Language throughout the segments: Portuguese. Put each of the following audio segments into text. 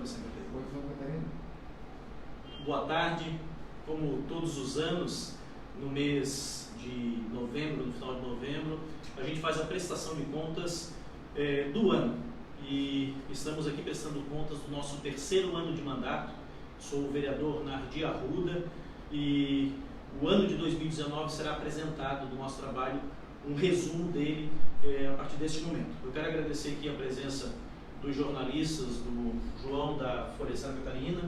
Santa Catarina. Boa tarde. Como todos os anos, no mês de novembro, no final de novembro, a gente faz a prestação de contas do ano. E estamos aqui prestando contas do nosso terceiro ano de mandato. Sou o vereador Nardi Arruda e o ano de 2019 será apresentado do nosso trabalho, um resumo dele a partir deste momento. Eu quero agradecer aqui a presença dos jornalistas, do João da Folha de Santa Catarina,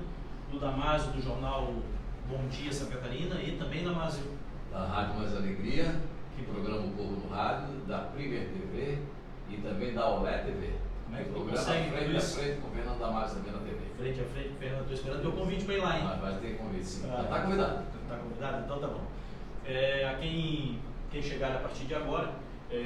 do Damásio do jornal Bom Dia Santa Catarina e também Damásio da Rádio Mais Alegria, que programa O Povo no Rádio, da Premier TV e também da Olé TV. Como é que programa consegue frente a frente com o Fernando Damásio também na TV. Frente a frente, Fernando, estou esperando o teu convite para ir lá, hein? Vai ter convite, sim. Já está convidado. Está convidado? Então tá bom. A quem chegar a partir de agora,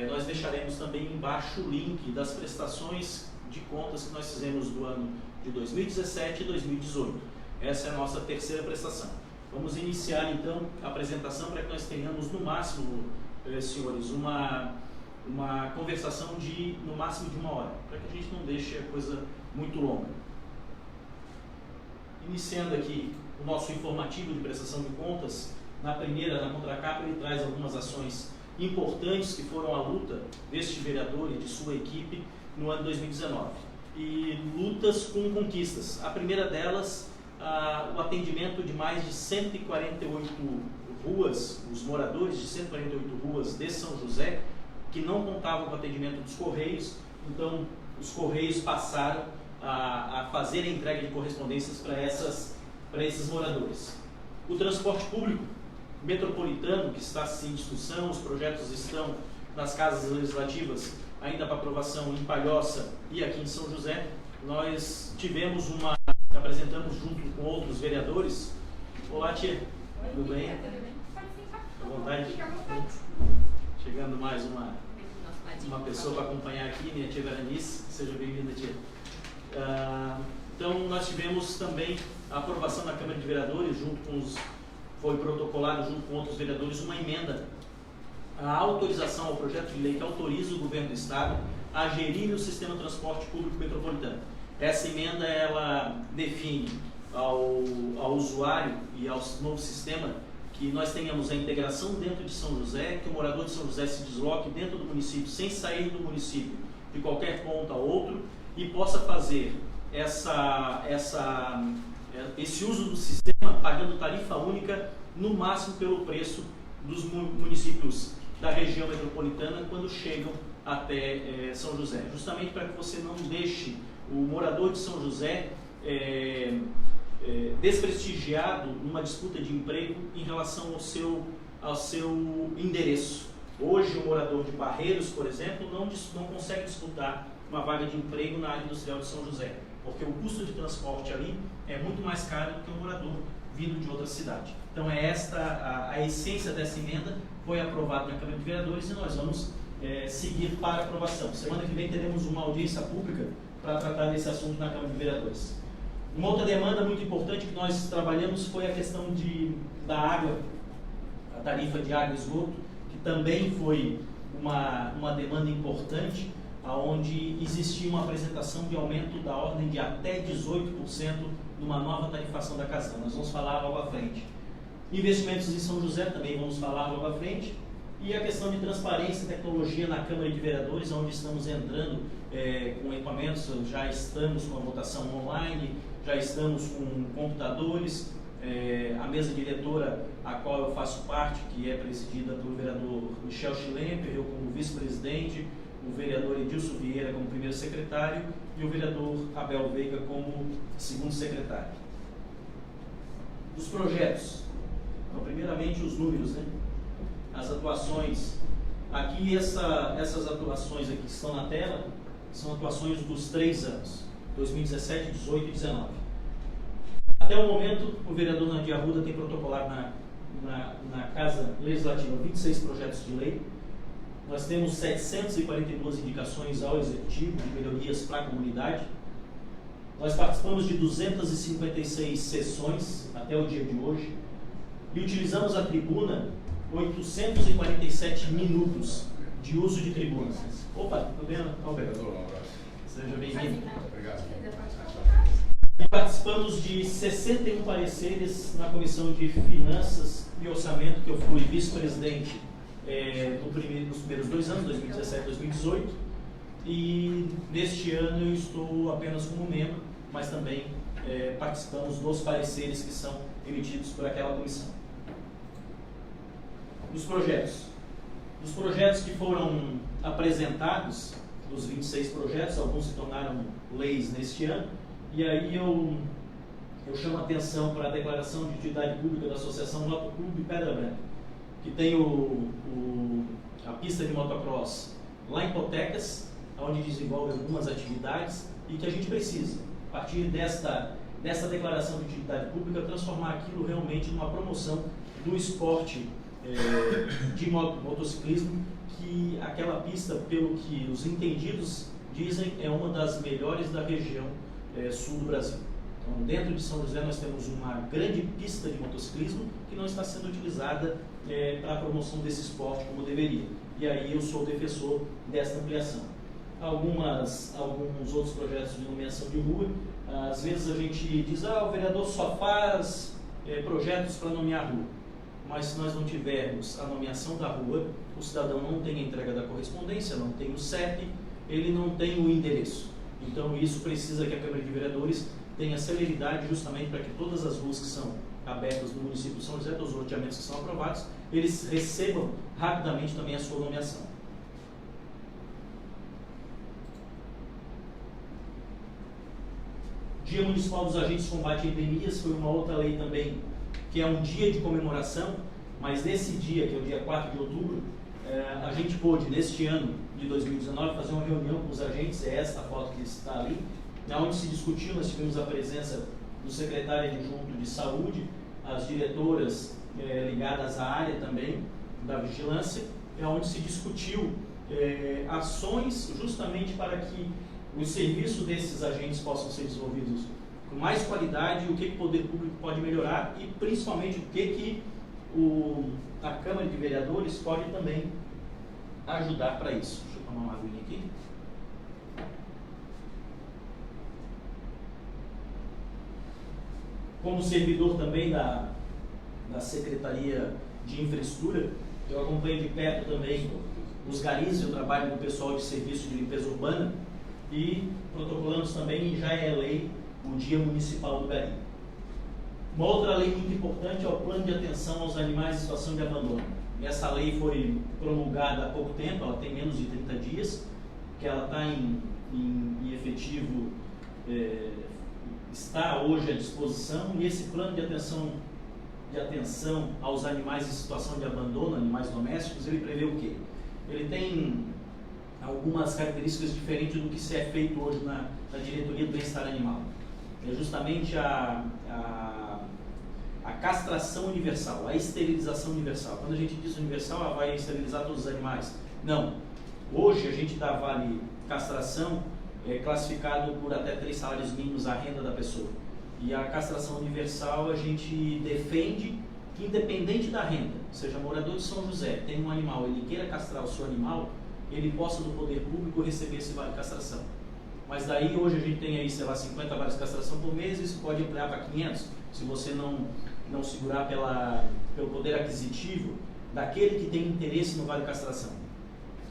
nós deixaremos também embaixo o link das prestações de contas que nós fizemos do ano de 2017 e 2018. Essa é a nossa terceira prestação. Vamos iniciar então a apresentação para que nós tenhamos no máximo, senhores, uma conversação de no máximo de 1 hora, para que a gente não deixe a coisa muito longa. Iniciando aqui o nosso informativo de prestação de contas, na contracapa, ele traz algumas ações importantes que foram a luta deste vereador e de sua equipe no ano 2019. E lutas com conquistas. A primeira delas, o atendimento de mais de 148 ruas, os moradores de 148 ruas de São José, que não contavam com o atendimento dos Correios. Então, os Correios passaram a fazer a entrega de correspondências para esses moradores. O transporte público metropolitano, que está em discussão, os projetos estão nas casas legislativas, ainda para aprovação em Palhoça e aqui em São José. Nós apresentamos junto com outros vereadores. Olá, tia. Tudo bem? À vontade. Chegando mais uma pessoa para acompanhar aqui, minha tia Veranice. Seja bem-vinda, tia. Então, nós tivemos também a aprovação na Câmara de Vereadores, foi protocolado junto com outros vereadores uma emenda, a autorização ao projeto de lei que autoriza o governo do estado a gerir o sistema de transporte público metropolitano. Essa emenda, ela define ao usuário e ao novo sistema que nós tenhamos a integração dentro de São José, que o morador de São José se desloque dentro do município sem sair do município de qualquer ponto a outro e possa fazer esse uso do sistema pagando tarifa única, no máximo pelo preço dos municípios da região metropolitana quando chegam até São José. Justamente para que você não deixe o morador de São José desprestigiado numa disputa de emprego em relação ao seu endereço. Hoje, o morador de Barreiros, por exemplo, não consegue disputar uma vaga de emprego na área industrial de São José, porque o custo de transporte ali é muito mais caro do que o morador vindo de outra cidade. Então, a essência dessa emenda foi aprovada na Câmara de Vereadores e nós vamos seguir para aprovação. Semana que vem teremos uma audiência pública para tratar desse assunto na Câmara de Vereadores. Uma outra demanda muito importante que nós trabalhamos foi a questão da água, a tarifa de água e esgoto, que também foi uma demanda importante, onde existia uma apresentação de aumento da ordem de até 18% numa nova tarifação da Casam. Nós vamos falar logo à frente. Investimentos em São José também vamos falar logo à frente. E a questão de transparência e tecnologia na Câmara de Vereadores, onde estamos entrando com equipamentos, já estamos com a votação online, já estamos com computadores, a mesa diretora, a qual eu faço parte, que é presidida pelo vereador Michel Schlemper, eu como vice-presidente, o vereador Edilson Vieira como primeiro secretário e o vereador Abel Veiga como segundo secretário. Dos projetos, então, primeiramente os números, né? As atuações. Aqui essas atuações aqui que estão na tela são atuações dos 3 anos, 2017, 18 e 19. Até o momento, o vereador Nardi Arruda tem protocolado na Casa Legislativa 26 projetos de lei. Nós temos 742 indicações ao Executivo de melhorias para a comunidade. Nós participamos de 256 sessões até o dia de hoje e utilizamos a tribuna 847 minutos de uso de tribuna. Opa, tudo bem? Vereador, um abraço. Seja bem-vindo. Obrigado. Participamos de 61 pareceres na Comissão de Finanças e Orçamento, que eu fui vice-presidente nos primeiros 2 anos, 2017 e 2018, e neste ano eu estou apenas como membro, mas também participamos dos pareceres que são emitidos por aquela comissão. Dos projetos que foram apresentados, dos 26 projetos, alguns se tornaram leis neste ano, e aí eu chamo a atenção para a declaração de utilidade pública da Associação Motoclube Pedra Branca, que tem a pista de motocross lá em Potecas, onde desenvolve algumas atividades e que a gente precisa, a partir dessa declaração de utilidade pública, transformar aquilo realmente numa promoção do esporte de motociclismo, que aquela pista, pelo que os entendidos dizem, é uma das melhores da região sul do Brasil. Então, dentro de São José nós temos uma grande pista de motociclismo que não está sendo utilizada para a promoção desse esporte como deveria. E aí eu sou defensor dessa ampliação. Alguns outros projetos de nomeação de rua, às vezes a gente diz, o vereador só faz projetos para nomear rua. Mas se nós não tivermos a nomeação da rua, o cidadão não tem a entrega da correspondência, não tem o CEP, ele não tem o endereço. Então isso precisa que a Câmara de Vereadores tenha celeridade justamente para que todas as ruas que são abertas no município de São José, dos loteamentos que são aprovados, eles recebam rapidamente também a sua nomeação. Dia Municipal dos Agentes de Combate a Epidemias foi uma outra lei também, que é um dia de comemoração, mas nesse dia, que é o dia 4 de outubro, a gente pôde, neste ano de 2019, fazer uma reunião com os agentes, é esta foto que está ali, onde se discutiu, nós tivemos a presença do secretário adjunto de saúde, as diretoras ligadas à área também da vigilância, onde se discutiu ações justamente para que o serviço desses agentes possam ser desenvolvidos com mais qualidade, o que o poder público pode melhorar e principalmente o que a Câmara de Vereadores pode também ajudar para isso. Deixa eu tomar uma aguinha aqui. Como servidor também da Secretaria de Infraestrutura, eu acompanho de perto também os garis e o trabalho do pessoal de serviço de limpeza urbana e protocolamos também, e já é lei, o Dia Municipal do Gari. Uma outra lei muito importante é o Plano de Atenção aos Animais em Situação de Abandono. Essa lei foi promulgada há pouco tempo, ela tem menos de 30 dias, que ela está em efetivo, está hoje à disposição, e esse plano de atenção aos animais em situação de abandono, animais domésticos, ele prevê o quê? Ele tem algumas características diferentes do que se é feito hoje na diretoria do bem-estar animal. É justamente a castração universal, a esterilização universal. Quando a gente diz universal, ela vai esterilizar todos os animais. Não. Hoje a gente dá vale castração classificado por até 3 salários mínimos a renda da pessoa. E a castração universal a gente defende que, independente da renda, seja morador de São José, tem um animal, ele queira castrar o seu animal, ele possa do poder público receber esse vale castração. Mas daí hoje a gente tem aí, sei lá, 50 vales de castração por mês, isso pode ampliar para 500, se você não segurar pelo poder aquisitivo daquele que tem interesse no vale castração.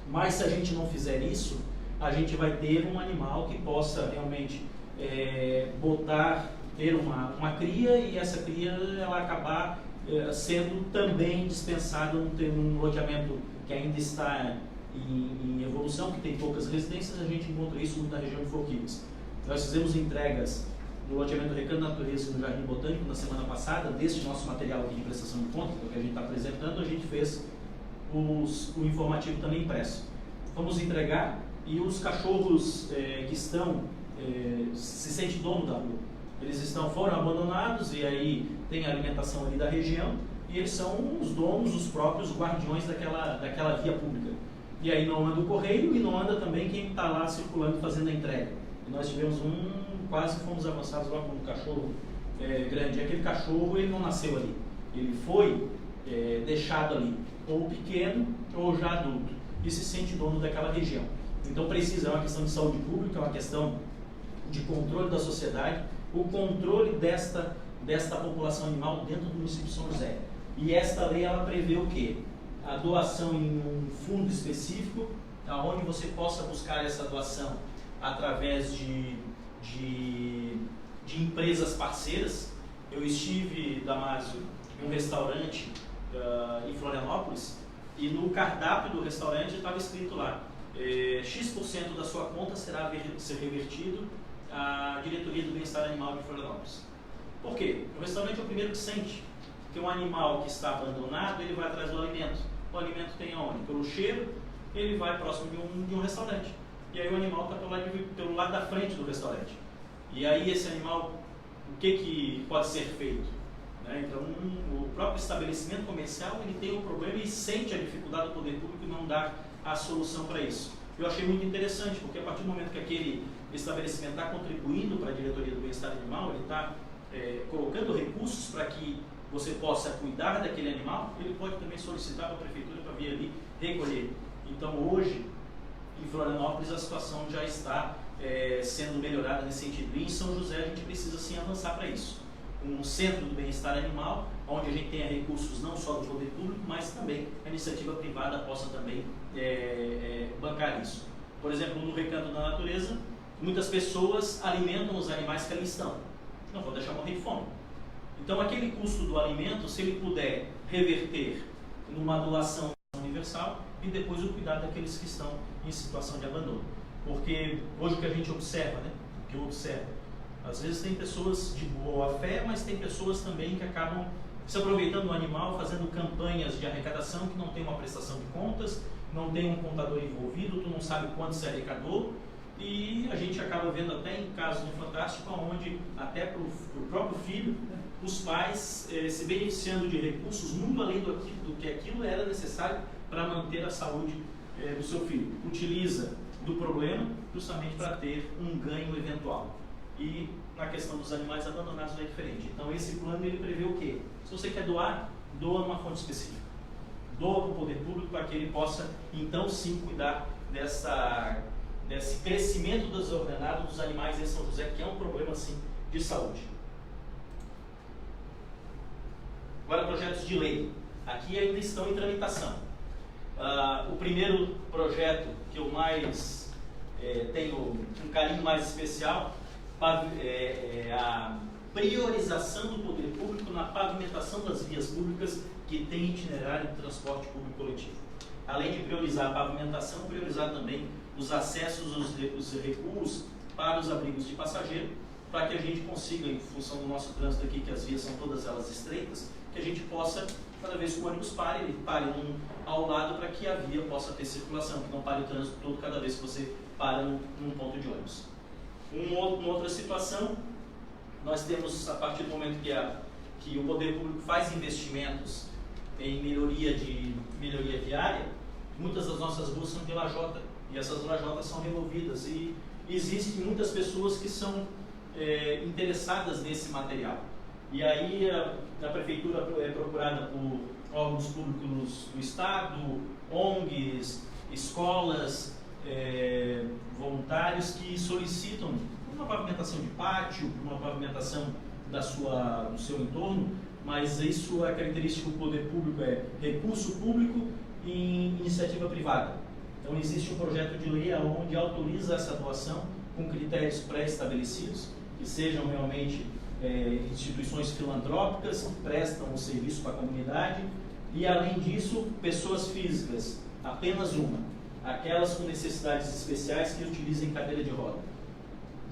Mas se a gente não fizer isso, a gente vai ter um animal que possa realmente ter uma cria, e essa cria ela acabar sendo também dispensada num loteamento que ainda está em evolução, que tem poucas residências. A gente encontra isso muito na região de Forquilhas. Nós fizemos entregas no loteamento Recanto da Natureza e no Jardim Botânico na semana passada, deste nosso material aqui de prestação de contas, que a gente está apresentando, a gente fez o informativo também impresso. Vamos entregar, e os cachorros que estão, se sente dono da rua, eles foram abandonados, e aí tem a alimentação ali da região, e eles são os donos, os próprios guardiões daquela via pública. E aí não anda o correio e não anda também quem está lá circulando fazendo a entrega. E nós tivemos quase que fomos avançados lá com um cachorro grande. E aquele cachorro, ele não nasceu ali, ele foi deixado ali, ou pequeno ou já adulto, e se sente dono daquela região. Então é uma questão de saúde pública, é uma questão de controle da sociedade, o controle desta população animal dentro do município de São José. E esta lei, ela prevê o quê? A doação em um fundo específico, onde você possa buscar essa doação através de empresas parceiras. Eu estive, Damásio, em um restaurante em Florianópolis, e no cardápio do restaurante estava escrito lá, X% da sua conta será ser revertido à diretoria do bem-estar animal de Florianópolis. Por quê? O restaurante é o primeiro que sente que um animal que está abandonado, ele vai atrás do alimento. O alimento tem aonde? Pelo cheiro, ele vai próximo de um restaurante. E aí o animal está pelo lado da frente do restaurante. E aí esse animal, o que pode ser feito? Né? Então, o próprio estabelecimento comercial, ele tem um problema e sente a dificuldade do poder público não dar a solução para isso. Eu achei muito interessante, porque a partir do momento que aquele estabelecimento está contribuindo para a diretoria do bem-estar animal, ele está colocando recursos para que você possa cuidar daquele animal, ele pode também solicitar para a prefeitura para vir ali recolher. Então, hoje, em Florianópolis, a situação já está sendo melhorada nesse sentido. E em São José, a gente precisa sim avançar para isso. Um centro do bem-estar animal, onde a gente tenha recursos não só do poder público, mas também a iniciativa privada possa também bancar isso. Por exemplo, no Recanto da Natureza, muitas pessoas alimentam os animais que ali estão. Não vou deixar morrer de fome. Então, aquele custo do alimento, se ele puder reverter numa doação universal, e depois o cuidado daqueles que estão em situação de abandono. Porque hoje o que a gente observa, né? O que eu observo, às vezes tem pessoas de boa fé, mas tem pessoas também que acabam se aproveitando do animal, fazendo campanhas de arrecadação que não tem uma prestação de contas, não tem um contador envolvido, tu não sabe quanto se arrecadou, e a gente acaba vendo até em casos no Fantástico, onde até para o próprio filho, os pais se beneficiando de recursos muito além do que aquilo era necessário para manter a saúde do seu filho. Utiliza do problema justamente para ter um ganho eventual. E na questão dos animais abandonados é diferente. Então esse plano ele prevê o quê? Se você quer doar, doa numa fonte específica. Doa para o poder público para que ele possa então sim cuidar desse crescimento desordenado dos animais em São José, que é um problema sim de saúde. Agora, projetos de lei. Aqui ainda estão em tramitação. O primeiro projeto que eu mais tenho um carinho mais especial é a priorização do poder público na pavimentação das vias públicas que tem itinerário de transporte público coletivo. Além de priorizar a pavimentação, priorizar também os acessos, os recuos para os abrigos de passageiro, para que a gente consiga, em função do nosso trânsito aqui, que as vias são todas elas estreitas, que a gente possa, cada vez que o ônibus pare, ele pare ao lado para que a via possa ter circulação, que não pare o trânsito todo cada vez que você para num ponto de ônibus. Uma outra situação, nós temos, a partir do momento que o poder público faz investimentos em melhoria viária, muitas das nossas ruas são de lajota, e essas lajotas são removidas, e existem muitas pessoas que são interessadas nesse material. E aí a prefeitura é procurada por órgãos públicos do Estado, ONGs, escolas, voluntários que solicitam uma pavimentação de pátio, uma pavimentação do seu entorno, mas isso é característico do poder público, é recurso público e iniciativa privada. Então existe um projeto de lei onde autoriza essa doação com critérios pré-estabelecidos, que sejam realmente instituições filantrópicas que prestam um serviço para a comunidade, e além disso, pessoas físicas, apenas uma, aquelas com necessidades especiais que utilizem cadeira de roda.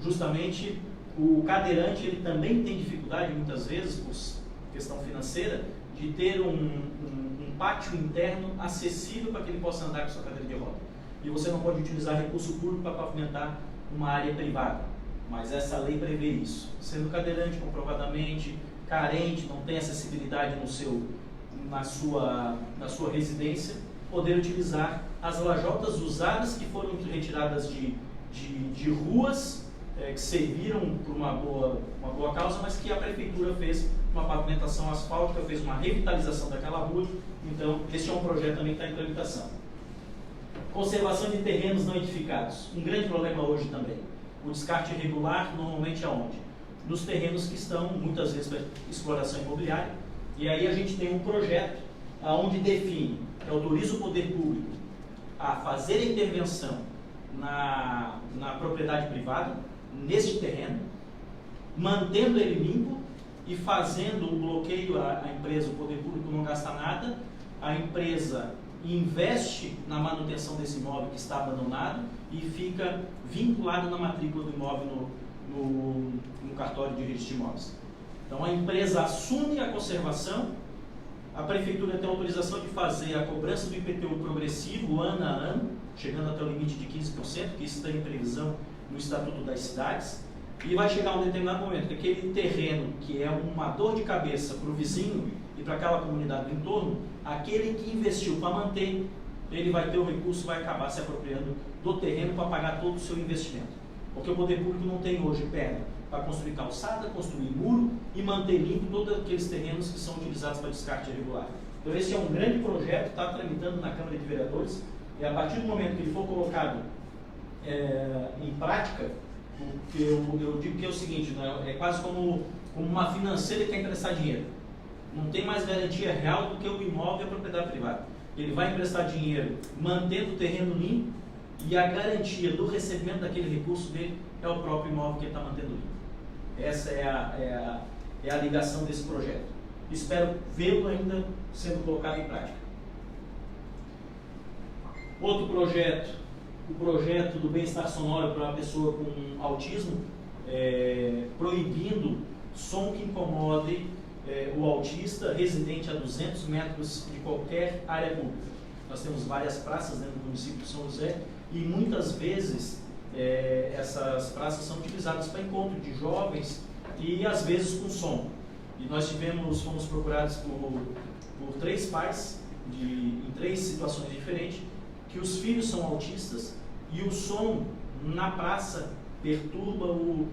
Justamente o cadeirante ele também tem dificuldade muitas vezes, por questão financeira, de ter um pátio interno acessível para que ele possa andar com sua cadeira de roda. E você não pode utilizar recurso público para pavimentar uma área privada, mas essa lei prevê isso. Sendo cadeirante comprovadamente, carente, não tem acessibilidade na sua residência, poder utilizar as lajotas usadas que foram retiradas de ruas que serviram por uma boa causa, mas que a prefeitura fez uma pavimentação asfáltica, fez uma revitalização daquela rua. Então, este é um projeto também que está em tramitação. Conservação de terrenos não edificados, um grande problema hoje também. O descarte irregular normalmente é onde? Nos terrenos que estão, muitas vezes, para exploração imobiliária. E aí a gente tem um projeto onde define, que autoriza o poder público a fazer a intervenção na propriedade privada, neste terreno, mantendo ele limpo e fazendo o bloqueio à empresa, o poder público não gasta nada, a empresa investe na manutenção desse imóvel que está abandonado e fica vinculado na matrícula do imóvel no cartório de registro de imóveis. Então a empresa assume a conservação, a prefeitura tem autorização de fazer a cobrança do IPTU progressivo ano a ano, chegando até o limite de 15%, que isso está em previsão no Estatuto das Cidades, e vai chegar um determinado momento que aquele terreno que é uma dor de cabeça para o vizinho e para aquela comunidade do entorno, aquele que investiu para manter, ele vai ter o recurso, vai acabar se apropriando do terreno para pagar todo o seu investimento. Porque o poder público não tem hoje perna para construir calçada, construir muro e manter limpo todos aqueles terrenos que são utilizados para descarte irregular. Então esse é um grande projeto, está tramitando na Câmara de Vereadores, e a partir do momento que ele for colocado em prática, eu digo que é o seguinte, né, é quase como uma financeira que quer emprestar dinheiro. Não tem mais garantia real do que o imóvel e a propriedade privada. Ele vai emprestar dinheiro mantendo o terreno limpo e a garantia do recebimento daquele recurso dele é o próprio imóvel que ele está mantendo limpo. Essa é a ligação desse projeto. Espero vê-lo ainda sendo colocado em prática. Outro projeto, o projeto do bem-estar sonoro para uma pessoa com autismo, proibindo som que incomode o autista residente a 200 metros de qualquer área pública. Nós temos várias praças dentro do município de São José e muitas vezes essas praças são utilizadas para encontro de jovens e às vezes com som. E nós fomos procurados por 3 pais em 3 situações diferentes, que os filhos são autistas e o som na praça perturba o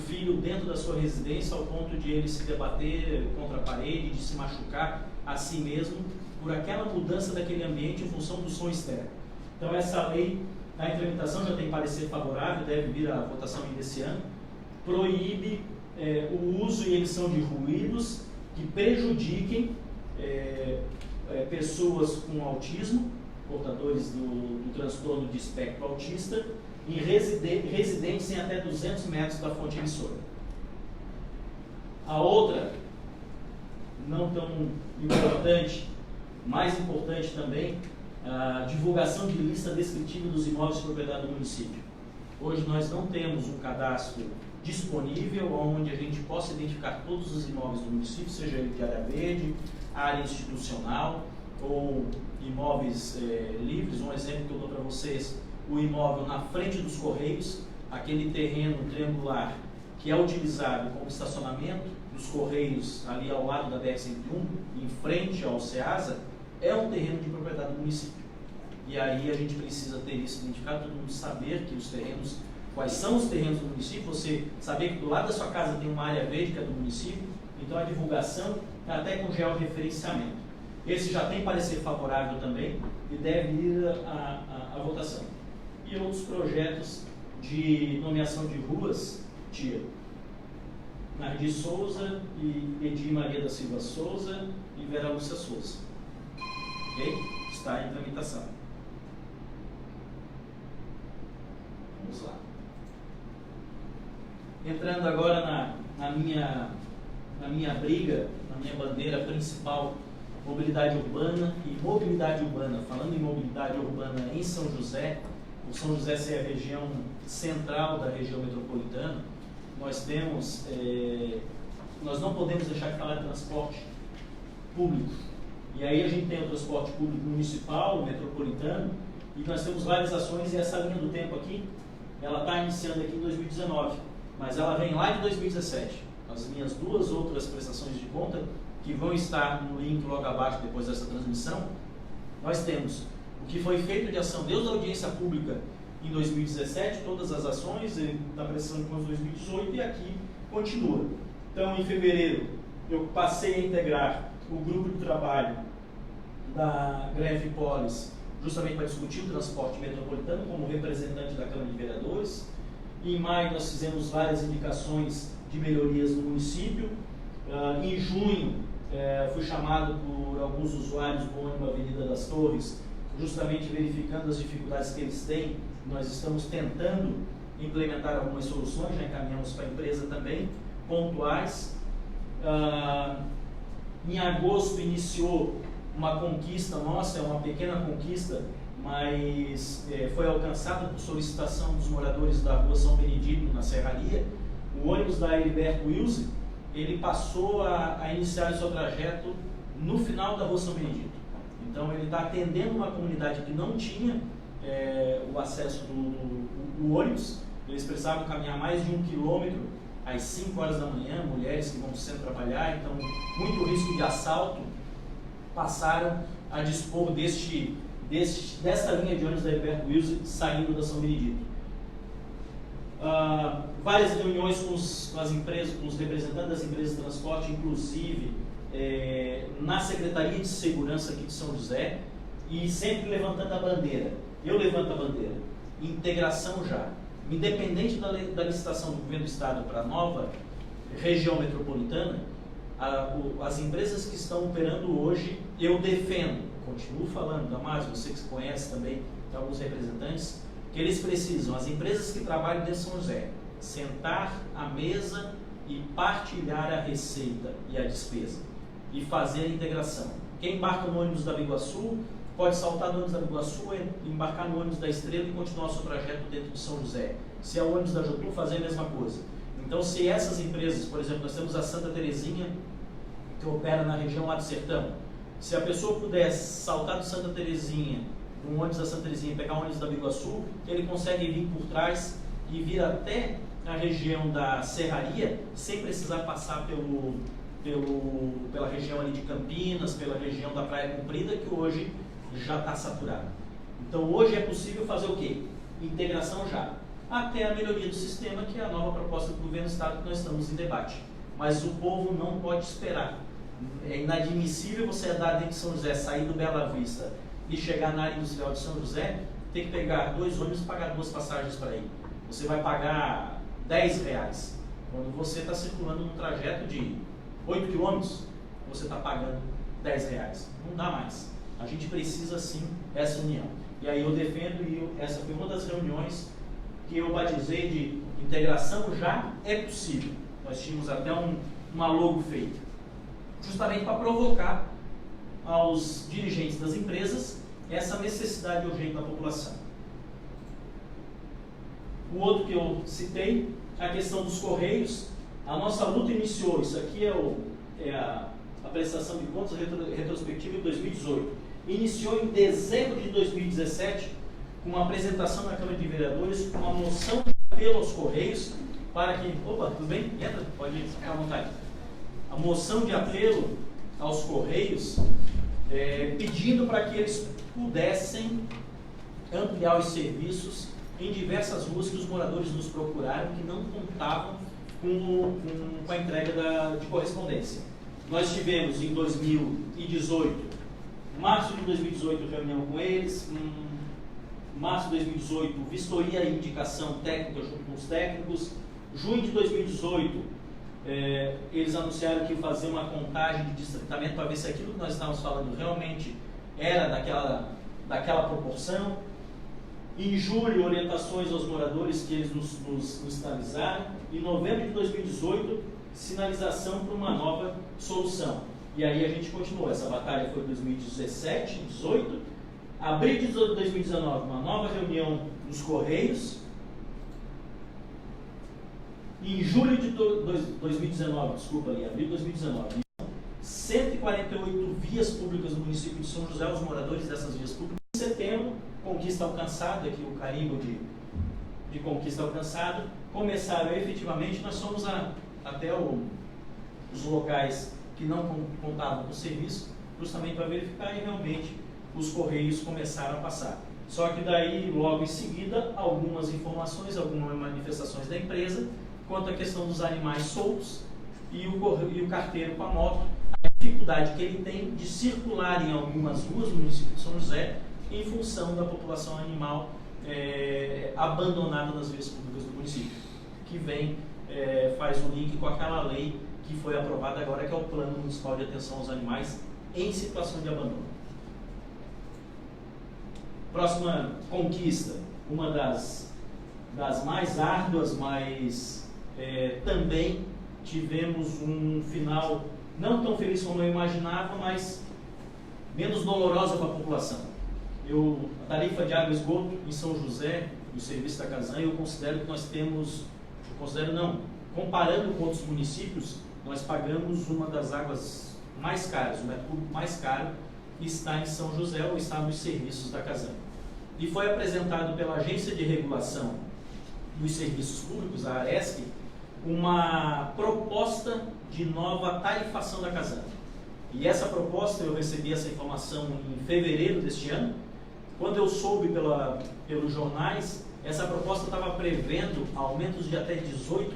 filho dentro da sua residência ao ponto de ele se debater contra a parede, de se machucar a si mesmo por aquela mudança daquele ambiente em função do som externo. Então essa lei está em tramitação, já tem parecer favorável, deve vir à votação ainda esse ano, proíbe o uso e emissão de ruídos que prejudiquem pessoas com autismo, portadores do transtorno de espectro autista, em residentes em até 200 metros da fonte emissora. A outra, não tão importante, mais importante também, a divulgação de lista descritiva dos imóveis de propriedade do município. Hoje nós não temos um cadastro disponível onde a gente possa identificar todos os imóveis do município, seja ele de área verde, área institucional ou imóveis livres. Um exemplo que eu dou para vocês, o imóvel na frente dos Correios, aquele terreno triangular que é utilizado como estacionamento dos Correios ali ao lado da BR-101, em frente ao Ceasa, é um terreno de propriedade do município. E aí a gente precisa ter isso identificado, todo mundo saber que os terrenos, quais são os terrenos do município, você saber que do lado da sua casa tem uma área verde que é do município, então a divulgação até com georreferenciamento. Esse já tem parecer favorável também e deve ir à votação. E outros projetos de nomeação de ruas, tia Nardi Souza e Edir Maria da Silva Souza e Vera Lúcia Souza. Ok? Está em tramitação. Vamos lá. Entrando agora na minha briga, na minha bandeira principal, mobilidade urbana e mobilidade urbana. Falando em mobilidade urbana em São José, o São José ser a região central da região metropolitana, nós não podemos deixar de falar de transporte público. E aí a gente tem o transporte público municipal, metropolitano, e nós temos várias ações, e essa linha do tempo aqui, ela está iniciando aqui em 2019, mas ela vem lá de 2017. As minhas 2 outras prestações de conta, que vão estar no link logo abaixo depois dessa transmissão, nós temos o que foi feito de ação desde a audiência pública em 2017, todas as ações da prestação de contas de 2018, e aqui continua. Então, em fevereiro, eu passei a integrar o grupo de trabalho da Greve Polis, justamente para discutir o transporte metropolitano como representante da Câmara de Vereadores, Em maio nós fizemos várias indicações de melhorias no município. Em junho fui chamado por alguns usuários do ônibus Avenida das Torres, justamente verificando as dificuldades que eles têm. Nós estamos tentando implementar algumas soluções, já encaminhamos para a empresa também, pontuais. Em agosto iniciou uma conquista nossa, é uma pequena conquista, mas foi alcançada por solicitação dos moradores da rua São Benedito, na Serraria. O ônibus da Heriberto Wilson, ele passou a iniciar o seu trajeto no final da rua São Benedito. Então ele está atendendo uma comunidade que não tinha o acesso do ônibus. Eles precisavam caminhar mais de 1 quilômetro às 5 horas da manhã, mulheres que vão sempre trabalhar, então muito risco de assalto, passaram a dispor dessa linha de ônibus da Heriberto Wilson saindo da São Benedito. Várias reuniões com as empresas, com os representantes das empresas de transporte, inclusive na Secretaria de Segurança aqui de São José, e sempre levantando a bandeira. Eu levanto a bandeira. Integração já. Independente da licitação do governo do estado para a nova região metropolitana, as empresas que estão operando hoje, eu defendo, continuo falando, Damásio, você que conhece também, alguns representantes, que eles precisam, as empresas que trabalham dentro de São José, sentar à mesa e partilhar a receita e a despesa e fazer a integração. Quem embarca no ônibus da Biguaçu pode saltar no ônibus da Biguaçu, embarcar no ônibus da Estrela e continuar o seu trajeto dentro de São José. Se é o ônibus da Jotu, fazer a mesma coisa. Então, se essas empresas, por exemplo, nós temos a Santa Terezinha, que opera na região lá do Sertão, se a pessoa puder saltar do Santa Terezinha, no ônibus da Santa Terezinha, pegar o ônibus da Biguaçu, ele consegue vir por trás e vir até a região da Serraria, sem precisar passar pela região ali de Campinas, pela região da Praia Comprida, que hoje já está saturada. Então hoje é possível fazer o quê? Integração já. Até a melhoria do sistema, que é a nova proposta do governo do estado que nós estamos em debate. Mas o povo não pode esperar. É inadmissível você andar dentro de São José, sair do Bela Vista e chegar na área industrial de São José, ter que pegar 2 ônibus e pagar 2 passagens para ir. Você vai pagar R$10. Quando você está circulando num trajeto de 8 quilômetros, você está pagando R$10. Não dá mais. A gente precisa sim dessa união. E aí eu defendo, e essa foi uma das reuniões que eu batizei de integração já é possível. Nós tínhamos até uma logo feita, justamente para provocar aos dirigentes das empresas essa necessidade urgente da população. O outro que eu citei, a questão dos Correios. A nossa luta iniciou, isso aqui é a prestação de contas retrospectiva de 2018. Iniciou em dezembro de 2017, com uma apresentação na Câmara de Vereadores, com uma moção de apelo aos Correios, para que... Opa, tudo bem? Entra, pode ficar à vontade. A moção de apelo aos Correios, pedindo para que eles pudessem ampliar os serviços em diversas ruas que os moradores nos procuraram, que não contavam com a entrega de correspondência. Nós tivemos em 2018, março de 2018, reunião com eles, março de 2018, vistoria e indicação técnica junto com os técnicos. Junho de 2018, eles anunciaram que iam fazer uma contagem de distritamento para ver se aquilo que nós estávamos falando realmente era daquela proporção. Em julho, orientações aos moradores que eles nos sinalizaram. Em novembro de 2018, sinalização para uma nova solução. E aí a gente continuou. Essa batalha foi em 2017, 2018. Abril de 2019, uma nova reunião nos Correios. Em julho de 2019, abril de 2019, 148 vias públicas no município de São José, os moradores dessas vias públicas. Em setembro, conquista alcançada, aqui o carimbo de conquista alcançada, começaram efetivamente, nós fomos até os locais que não contavam com o serviço, justamente para verificar, e realmente os Correios começaram a passar. Só que daí, logo em seguida, algumas informações, algumas manifestações da empresa, quanto à questão dos animais soltos e o carteiro com a moto, a dificuldade que ele tem de circular em algumas ruas do município de São José em função da população animal abandonada nas vias públicas do município, que vem, faz um link com aquela lei que foi aprovada agora, que é o Plano Municipal de Atenção aos Animais em Situação de Abandono. Próxima conquista, uma das mais árduas, mas também tivemos um final não tão feliz como eu imaginava, mas menos dolorosa para a população. A tarifa de água e esgoto em São José, no serviço da Casan, eu considero que nós temos, comparando com outros municípios, nós pagamos uma das águas mais caras, o metro cúbico mais caro está em São José, ou está nos serviços da Casan. E foi apresentado pela Agência de Regulação dos Serviços Públicos, a ARESC, uma proposta de nova tarifação da Casan. E essa proposta, eu recebi essa informação em fevereiro deste ano. Quando eu soube pelos jornais, essa proposta estava prevendo aumentos de até 18%.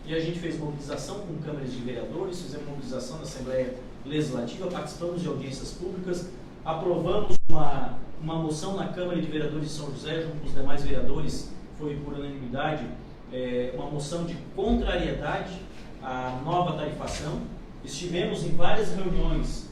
E a gente fez mobilização com câmaras de vereadores, fizemos mobilização na Assembleia Legislativa, participamos de audiências públicas, aprovamos uma moção na Câmara de Vereadores de São José, junto com os demais vereadores, foi por unanimidade, uma moção de contrariedade à nova tarifação. Estivemos em várias reuniões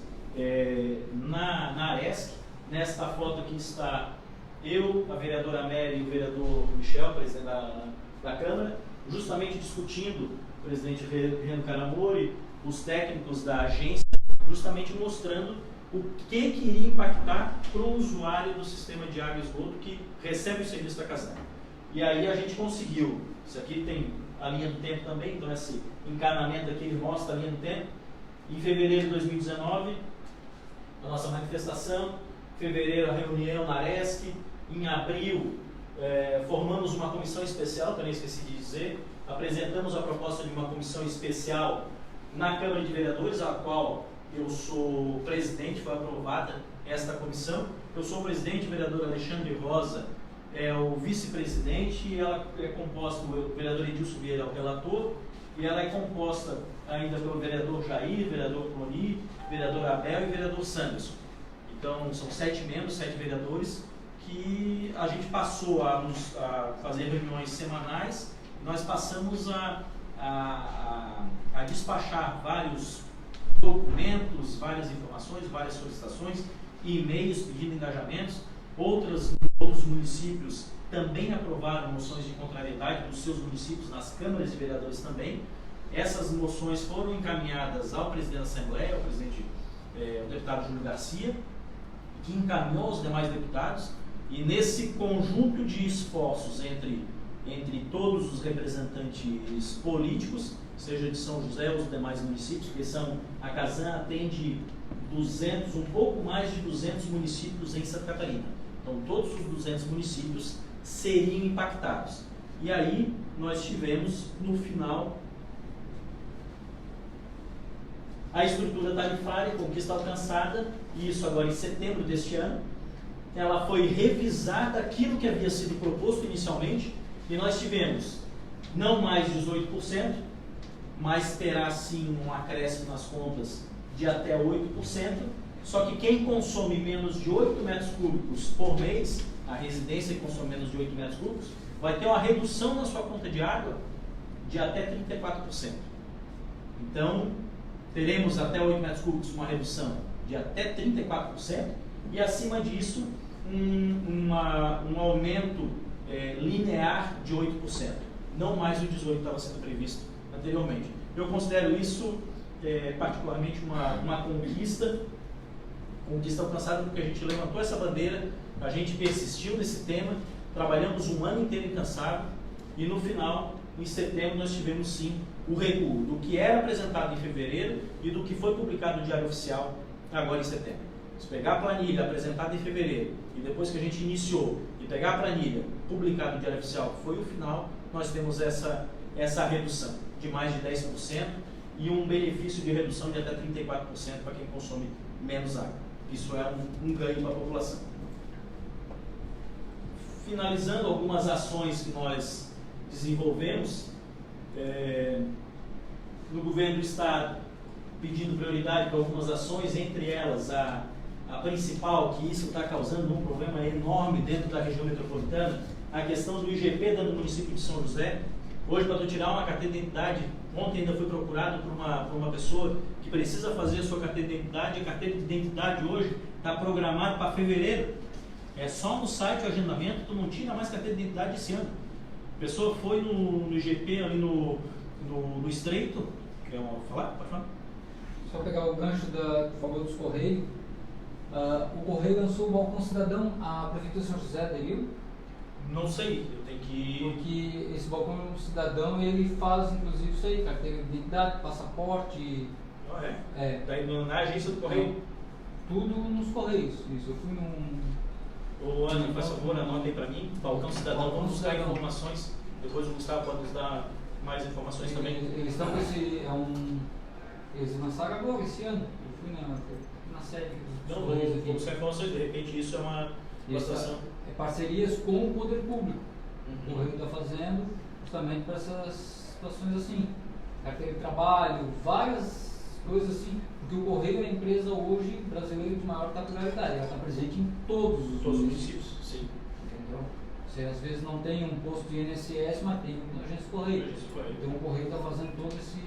na ARESC. Nesta foto aqui está eu, a vereadora Amélia e o vereador Michel, presidente da Câmara, justamente discutindo, o presidente Reno Caramori, os técnicos da agência, justamente mostrando o que iria impactar para o usuário do sistema de água e esgoto que recebe o serviço da Casan. E aí a gente conseguiu, isso aqui tem a linha do tempo também, então esse encanamento aqui ele mostra a linha do tempo. Em fevereiro de 2019, a nossa manifestação, em fevereiro a reunião na ARESC, em abril formamos uma comissão especial, também esqueci de dizer, apresentamos a proposta de uma comissão especial na Câmara de Vereadores, a qual eu sou presidente, foi aprovada esta comissão. Eu sou o presidente, o vereador Alexandre Rosa é o vice-presidente, e ela é composta, o vereador Edilson Vieira é o relator, e ela é composta ainda pelo vereador Jair, vereador Cloni, vereador Abel e vereador Sanderson. Então, são 7 membros, 7 vereadores, que a gente passou a fazer reuniões semanais. Nós passamos a despachar vários documentos, várias informações, várias solicitações e e-mails pedindo engajamentos. Outros municípios também aprovaram moções de contrariedade dos seus municípios nas câmaras de vereadores também. Essas moções foram encaminhadas ao presidente da Assembleia, o deputado Júlio Garcia, que encaminhou aos demais deputados. E nesse conjunto de esforços entre todos os representantes políticos, seja de São José ou os demais municípios, porque a Casan atende um pouco mais de 200 municípios em Santa Catarina. Então todos os 200 municípios seriam impactados. E aí nós tivemos no final a estrutura tarifária, conquista alcançada, e isso agora em setembro deste ano. Ela foi revisada aquilo que havia sido proposto inicialmente, e nós tivemos não mais 18%, mas terá sim um acréscimo nas contas de até 8%, só que quem consome menos de 8 metros cúbicos por mês, a residência que consome menos de 8 metros cúbicos, vai ter uma redução na sua conta de água de até 34%. Então, teremos até 8 metros cúbicos uma redução de até 34%, e acima disso, um aumento linear de 8%, não mais o 18% que estava sendo previsto anteriormente. Eu considero isso particularmente uma conquista alcançada, porque a gente levantou essa bandeira, a gente persistiu nesse tema, trabalhamos um ano inteiro incansável, e no final, em setembro, nós tivemos sim o recuo do que era apresentado em fevereiro e do que foi publicado no Diário Oficial agora em setembro. Se pegar a planilha apresentada em fevereiro e depois que a gente iniciou, e pegar a planilha publicada no Diário Oficial, que foi o final, nós temos essa redução de mais de 10% e um benefício de redução de até 34% para quem consome menos água. Isso é um ganho para a população. Finalizando algumas ações que nós desenvolvemos, no governo do estado, pedindo prioridade para algumas ações, entre elas a a principal, que isso está causando um problema enorme dentro da região metropolitana, a questão do IGP dentro do município de São José. Hoje, para tu tirar uma carteira de identidade, ontem ainda fui procurado por uma pessoa que precisa fazer a sua carteira de identidade. A carteira de identidade hoje está programada para fevereiro. É só no site o agendamento, tu não tira mais carteira de identidade esse ano. A pessoa foi no IGP ali no Estreito. Quer falar? Pode falar? Só pegar o gancho do favor dos Correios. O Correio lançou o Balcão Cidadão, a Prefeitura de São José aderiu? Não sei, eu tenho que... Porque esse Balcão Cidadão, ele faz inclusive isso aí, carteira de identidade, passaporte... Daí na agência do Correio? Tudo nos Correios, isso. Eu fui num... Ô Ana, faz favor, anota aí para mim, Balcão Cidadão, vamos buscar informações, depois o Gustavo pode nos dar mais informações também. Eles estão com esse... eles lançaram agora, esse ano, eu fui na sede dos Correios aqui. Vou buscar informações, de repente isso é uma situação... É parcerias com o poder público. O Correio está fazendo justamente para essas situações assim. Carteira de trabalho, várias coisas assim. Porque o Correio é a empresa hoje brasileira de maior capilaridade. Ela está presente em todos os municípios. Sim. Entendeu? Você às vezes não tem um posto de INSS, mas tem uma agência Correio. Então o Correio está fazendo todo esse...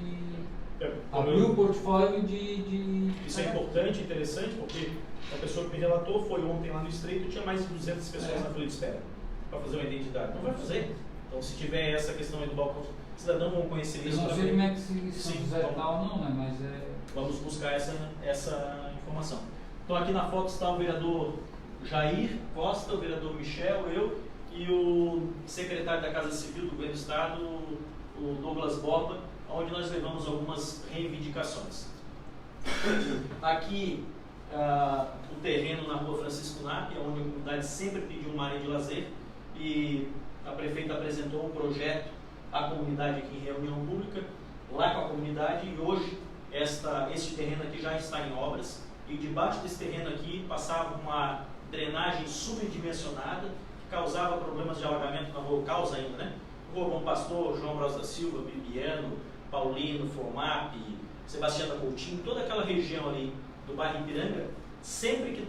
abriu o portfólio de... Isso é importante, interessante, porque a pessoa que me relatou foi ontem lá no Estreito, tinha mais de 200 pessoas na fila de espera para fazer uma identidade. Não vai fazer. Então, se tiver essa questão aí do Balcão Cidadão, vão conhecer isso. Eu não sei como é que se fizer tal ou não, né? Mas vamos buscar essa informação. Então, aqui na foto está o vereador Jair Costa, o vereador Michel, eu e o secretário da Casa Civil do Governo do Estado, o Douglas Borba, onde nós levamos algumas reivindicações. Aqui, o terreno na rua Francisco Nappi, onde a comunidade sempre pediu uma área de lazer, e a prefeita apresentou um projeto à comunidade aqui em reunião pública, lá com a comunidade, e hoje este terreno aqui já está em obras, e debaixo desse terreno aqui passava uma drenagem subdimensionada, que causava problemas de alagamento na rua, causa ainda, né? Rua Bom Pastor, João Bros da Silva, Bibiano, Paulino, Fomap, Sebastião da Coutinho, toda aquela região ali do bairro Ipiranga, sempre que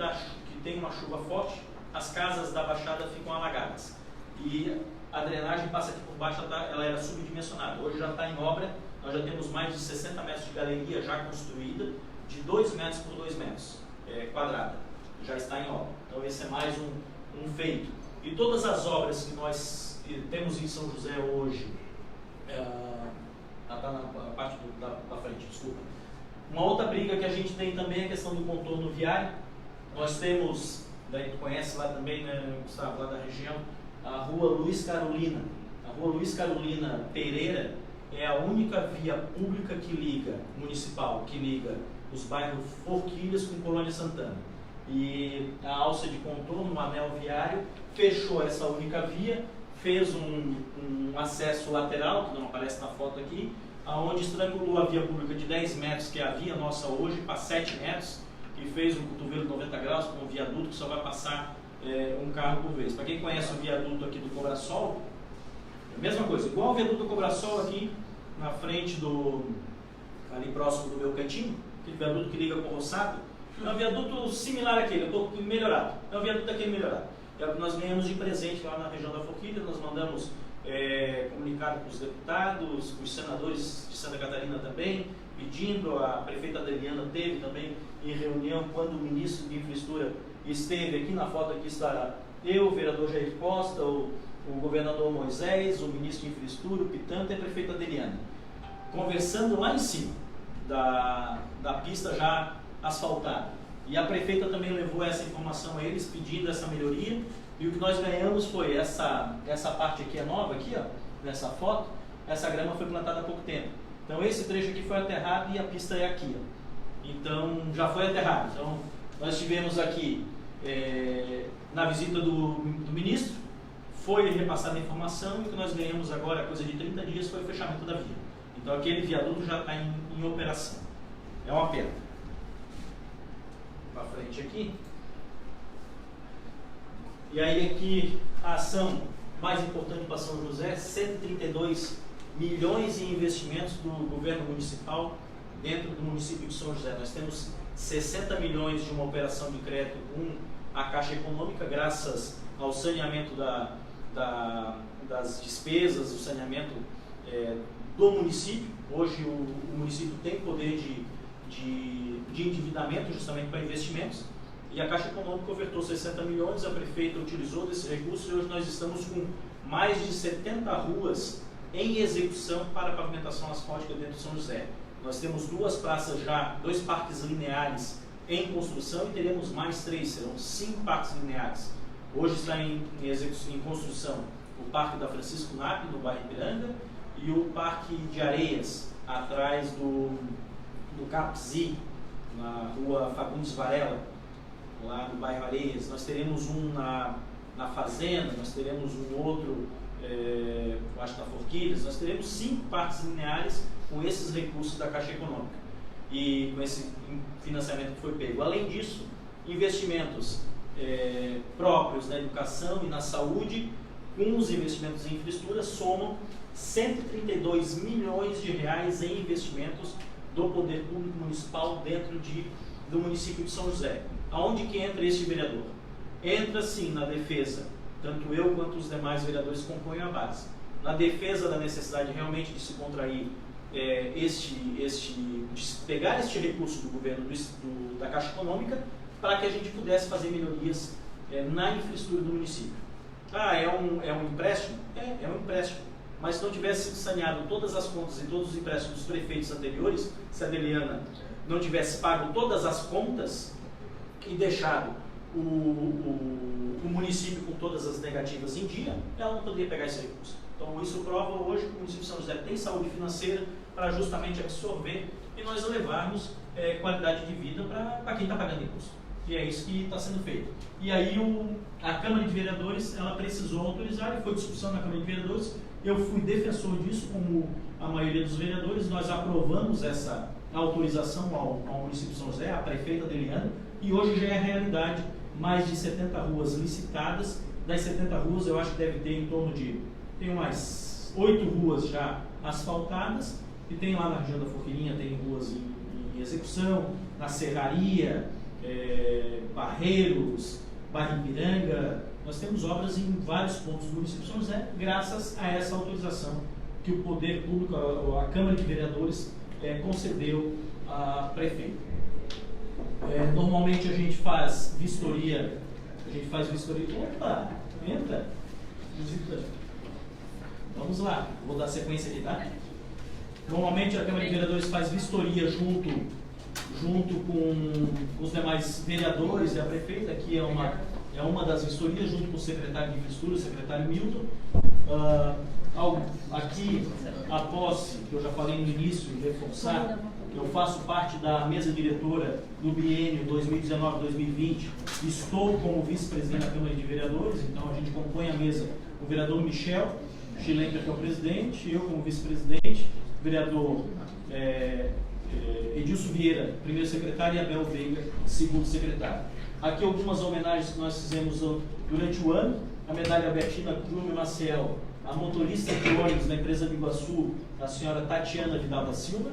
tem uma chuva forte, as casas da Baixada ficam alagadas. E a drenagem passa aqui por baixo, ela era subdimensionada. Hoje já está em obra, nós já temos mais de 60 metros de galeria já construída, de 2 metros por 2 metros quadrada. Já está em obra. Então esse é mais um feito. E todas as obras que nós temos em São José hoje, está na parte da frente, desculpa. Uma outra briga que a gente tem também é a questão do contorno viário. Nós temos, daí tu conhece lá também, né, Gustavo, lá da região, a rua Luiz Carolina. A rua Luiz Carolina Pereira é a única via pública municipal, que liga os bairros Forquilhas com Colônia Santana. E a alça de contorno, um anel viário, fechou essa única via, fez um acesso lateral, que não aparece na foto aqui, onde estrangulou a via pública de 10 metros, que é a via nossa hoje, para 7 metros, e fez um cotovelo de 90 graus com um viaduto que só vai passar um carro por vez. Para quem conhece o viaduto aqui do Cobrasol, é a mesma coisa, igual o viaduto do Cobrasol aqui, na frente ali próximo do meu cantinho, aquele viaduto que liga com o Roçado, é um viaduto similar àquele, um pouco melhorado, é um viaduto daquele melhorado. É o que nós ganhamos de presente lá na região da Forquilha, nós mandamos comunicado com os deputados, com os senadores de Santa Catarina também, pedindo, a prefeita Adeliana teve também em reunião, quando o ministro de Infraestrutura esteve aqui, na foto aqui está eu, o vereador Jair Costa, o governador Moisés, o ministro de Infraestrutura, o Pitanta e a prefeita Adeliana, conversando lá em cima da pista já asfaltada. E a prefeita também levou essa informação a eles, pedindo essa melhoria, e o que nós ganhamos foi essa parte aqui é nova, aqui, ó, nessa foto, essa grama foi plantada há pouco tempo. Então esse trecho aqui foi aterrado e a pista é aqui, ó. Então já foi aterrado. Então nós tivemos aqui, na visita do ministro, foi repassada a informação, e o que nós ganhamos agora, coisa de 30 dias, foi o fechamento da via. Então aquele viaduto já está em operação. É uma pena. Para frente aqui. E aí aqui a ação mais importante para São José, 132 milhões em investimentos do governo municipal dentro do município de São José. Nós temos 60 milhões de uma operação de crédito com a Caixa Econômica, graças ao saneamento das despesas, o saneamento do município. Hoje o município tem poder de endividamento justamente para investimentos, e a Caixa Econômica ofertou 60 milhões, a prefeita utilizou desse recurso, e hoje nós estamos com mais de 70 ruas em execução para pavimentação asfáltica dentro de São José. Nós temos 2 praças já, 2 parques lineares em construção, e teremos mais 3, serão 5 parques lineares. Hoje está em construção o Parque da Francisco Napp, no bairro Ipiranga, e o Parque de Areias, atrás do Capzi, na rua Fagundes Varela, lá no bairro Areias. Nós teremos um na Fazenda, nós teremos um outro, eu acho, na Forquilhas. Nós teremos 5 parques lineares com esses recursos da Caixa Econômica e com esse financiamento que foi pego. Além disso, investimentos próprios na educação e na saúde, com os investimentos em infraestrutura, somam 132 milhões de reais em investimentos do poder público municipal dentro do município de São José. Aonde que entra este vereador? Entra sim na defesa, tanto eu quanto os demais vereadores compõem a base, na defesa da necessidade realmente de se contrair de pegar este recurso do governo da Caixa Econômica, para que a gente pudesse fazer melhorias na infraestrutura do município. É um empréstimo? É um empréstimo. Mas se não tivesse saneado todas as contas e todos os empréstimos dos prefeitos anteriores, se a Deliana não tivesse pago todas as contas e deixado o município com todas as negativas em dia, ela não poderia pegar esse recurso. Então isso prova hoje que o município de São José tem saúde financeira para justamente absorver e nós elevarmos qualidade de vida para quem está pagando imposto. E é isso que está sendo feito. E aí a Câmara de Vereadores, ela precisou autorizar, e foi discussão na Câmara de Vereadores. Eu fui defensor disso, como a maioria dos vereadores. Nós aprovamos essa autorização ao município de São José, à prefeita Deliana, e hoje já é realidade, mais de 70 ruas licitadas. Das 70 ruas, eu acho que deve ter em torno de, tem umas 8 ruas já asfaltadas, e tem lá na região da Forquilinha, tem ruas em execução, na Serraria, Barreiros, bairro Ipiranga. Nós temos obras em vários pontos do município de São José, graças a essa autorização que o Poder Público, a Câmara de Vereadores, concedeu à prefeita. Normalmente a gente faz vistoria. Opa, entra. Vamos lá, vou dar sequência aqui, tá? Normalmente a Câmara de Vereadores faz vistoria junto com os demais vereadores e a prefeita. Aqui é uma das vistorias, junto com o secretário de Infraestrutura, o secretário Milton. Aqui, a posse, que eu já falei no início, de reforçar, eu faço parte da mesa diretora do biênio 2019-2020, estou como vice-presidente da Câmara de Vereadores, então a gente compõe a mesa, o vereador Michel Chilenca, que é o presidente, eu como vice-presidente, o vereador Edilson Vieira, primeiro secretário, e Abel Veiga, segundo secretário. Aqui algumas homenagens que nós fizemos durante o ano: a medalha Bertina Clume Maciel, a motorista de ônibus da empresa de Iguaçu, a senhora Tatiana Vidal da Silva,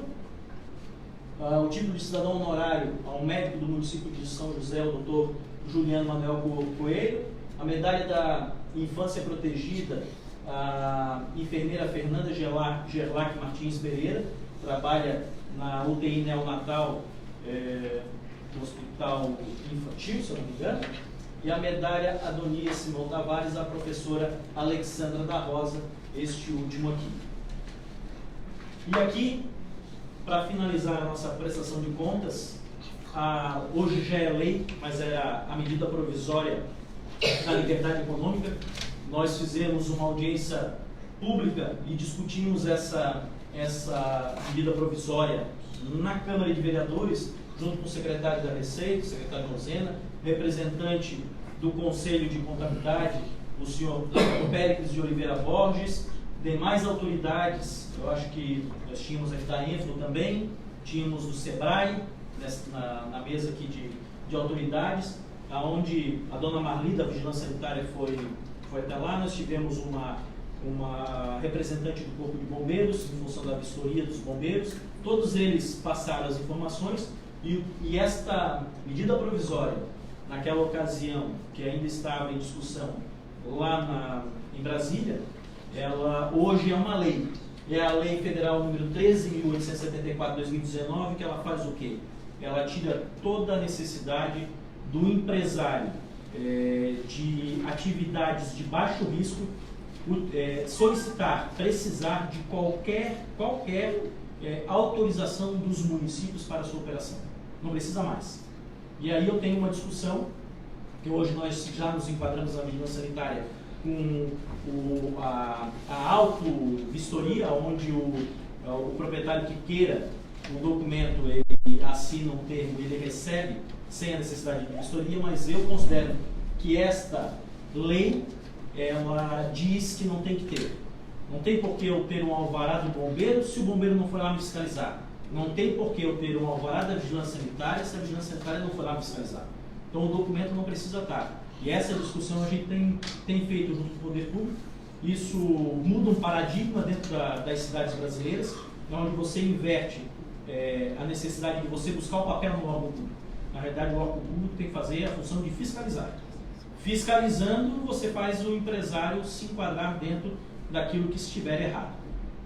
o título de cidadão honorário ao médico do município de São José, o doutor Juliano Manuel Coelho, a medalha da infância protegida, a enfermeira Fernanda Gerlac Martins Pereira, trabalha na UTI neonatal do Hospital Infantil, se eu não me engano, e a medalha Adonias Simão Tavares, a professora Alexandra da Rosa, este último aqui. E aqui, para finalizar a nossa prestação de contas, hoje já é lei, mas é a medida provisória da liberdade econômica. Nós fizemos uma audiência pública e discutimos essa medida provisória na Câmara de Vereadores, junto com o secretário da Receita, o secretário Rosena, representante do Conselho de Contabilidade, o senhor Péricles de Oliveira Borges, demais autoridades. Eu acho que nós tínhamos aqui da Enflo também, tínhamos do SEBRAE, na mesa aqui de autoridades, onde a dona Marli, da Vigilância Sanitária, foi até lá. Nós tivemos uma representante do Corpo de Bombeiros, em função da vistoria dos bombeiros, Todos eles passaram as informações e esta medida provisória, naquela ocasião que ainda estava em discussão lá em Brasília, ela hoje é uma lei. É a Lei Federal número 13.874/2019, que ela faz o quê? Ela tira toda a necessidade do empresário de atividades de baixo risco solicitar, precisar de qualquer autorização dos municípios para a sua operação. Não precisa mais. E aí eu tenho uma discussão, que hoje nós já nos enquadramos na vigilância sanitária com a auto-vistoria, onde o proprietário que queira o documento, ele assina um termo, ele recebe sem a necessidade de vistoria, mas eu considero que esta lei, ela diz que não tem que ter. Não tem por que eu ter um alvará do bombeiro se o bombeiro não foi lá me fiscalizar. Não tem por que eu ter um alvará da vigilância sanitária se a vigilância sanitária não foi lá me fiscalizar. Então o documento não precisa estar. E essa discussão a gente tem feito junto com o poder público. Isso muda um paradigma dentro das cidades brasileiras, onde você inverte a necessidade de você buscar o papel no órgão público. Na verdade, o órgão público tem que fazer a função de fiscalizar. Fiscalizando, você faz o empresário se enquadrar dentro daquilo que estiver errado.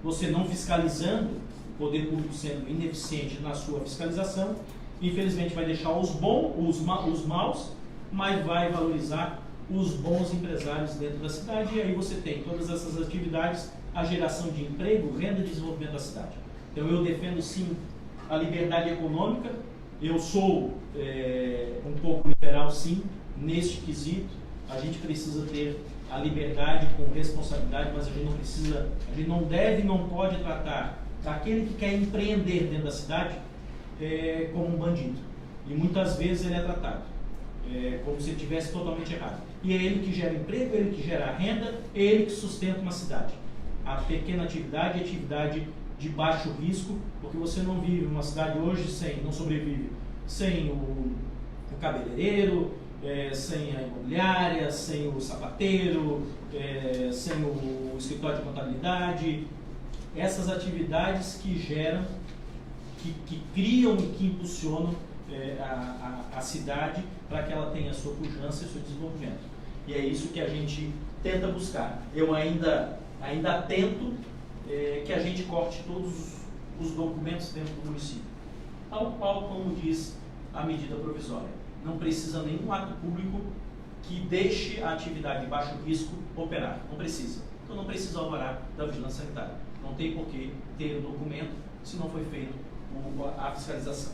Você não fiscalizando, o poder público sendo ineficiente na sua fiscalização, infelizmente vai deixar os maus, mas vai valorizar os bons empresários dentro da cidade, e aí você tem todas essas atividades, a geração de emprego, renda e desenvolvimento da cidade. Então eu defendo sim a liberdade econômica, eu sou um pouco liberal sim, neste quesito. A gente precisa ter a liberdade com responsabilidade, mas a gente não deve e não pode tratar aquele que quer empreender dentro da cidade como um bandido. E muitas vezes ele é tratado como se ele estivesse totalmente errado. E é ele que gera emprego, ele que gera renda, é ele que sustenta uma cidade. A pequena atividade é atividade de baixo risco, porque você não vive uma cidade hoje não sobrevive sem o cabeleireiro, sem a imobiliária, sem o sapateiro, sem o escritório de contabilidade. Essas atividades que geram, que criam e que impulsionam a cidade para que ela tenha a sua pujança e o seu desenvolvimento. E é isso que a gente tenta buscar. Eu ainda tento que a gente corte todos os documentos dentro do município, tal qual como diz a medida provisória. Não precisa nenhum ato público que deixe a atividade de baixo risco operar. Não precisa. Então não precisa alvará da vigilância sanitária. Não tem por que ter o documento se não foi feito a fiscalização.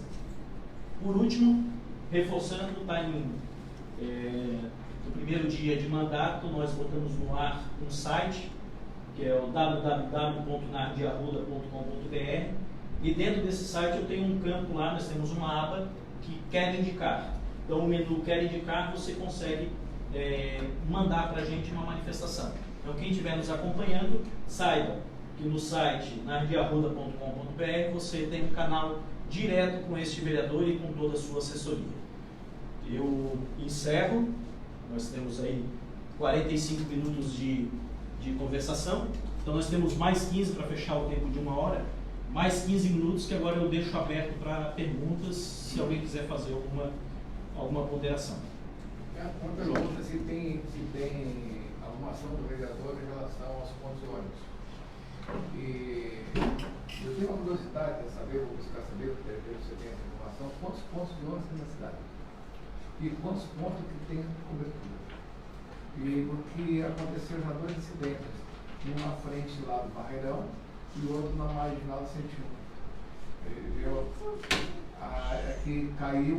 Por último, reforçando, está no primeiro dia de mandato, nós botamos no ar um site, que é o www.nardearruda.com.br, e dentro desse site eu tenho um campo lá, nós temos uma aba que quer indicar. Então, o menu quer indicar, você consegue mandar para a gente uma manifestação. Então, quem estiver nos acompanhando, saiba que no site nardearruda.com.br você tem um canal direto com este vereador e com toda a sua assessoria. Eu encerro, nós temos aí 45 minutos de conversação, então nós temos mais 15 para fechar o tempo de 1 hora, mais 15 minutos que agora eu deixo aberto para perguntas, se alguém quiser fazer alguma ponderação. Uma pergunta, se tem alguma ação do vereador em relação aos pontos de ônibus. E eu tenho uma curiosidade de saber, vou buscar saber, porque você tem essa informação, quantos pontos de ônibus tem na cidade? E quantos pontos que tem cobertura? E porque aconteceram já 2 incidentes, um na frente lá do Barreirão e o outro na marginal 101. Que caiu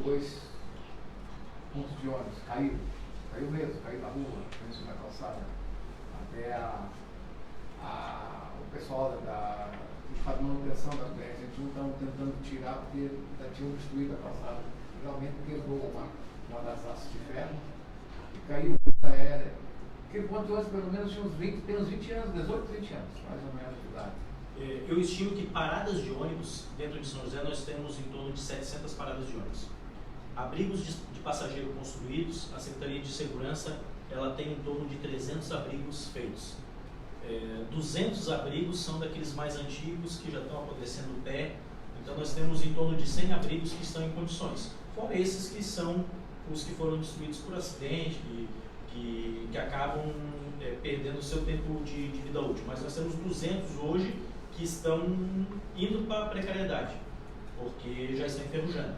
2 pontos de ônibus, caiu mesmo, caiu na rua, caiu na calçada. Até o pessoal que faz manutenção da BR-101 estão tentando tirar porque já tinham destruído a calçada. Realmente quebrou uma das hastes de ferro e caiu da aérea. Aquele ponto de ônibus pelo menos tinha uns 20 anos, 18, 20 anos, mais ou menos de idade. Eu estimo que paradas de ônibus, dentro de São José, nós temos em torno de 700 paradas de ônibus. Abrigos de passageiro construídos, a Secretaria de Segurança ela tem em torno de 300 abrigos feitos. 200 abrigos são daqueles mais antigos que já estão apodrecendo o pé. Então nós temos em torno de 100 abrigos que estão em condições. Fora esses que são os que foram destruídos por acidente, que acabam perdendo o seu tempo de vida útil. Mas nós temos 200 hoje que estão indo para a precariedade, porque já estão enferrujando.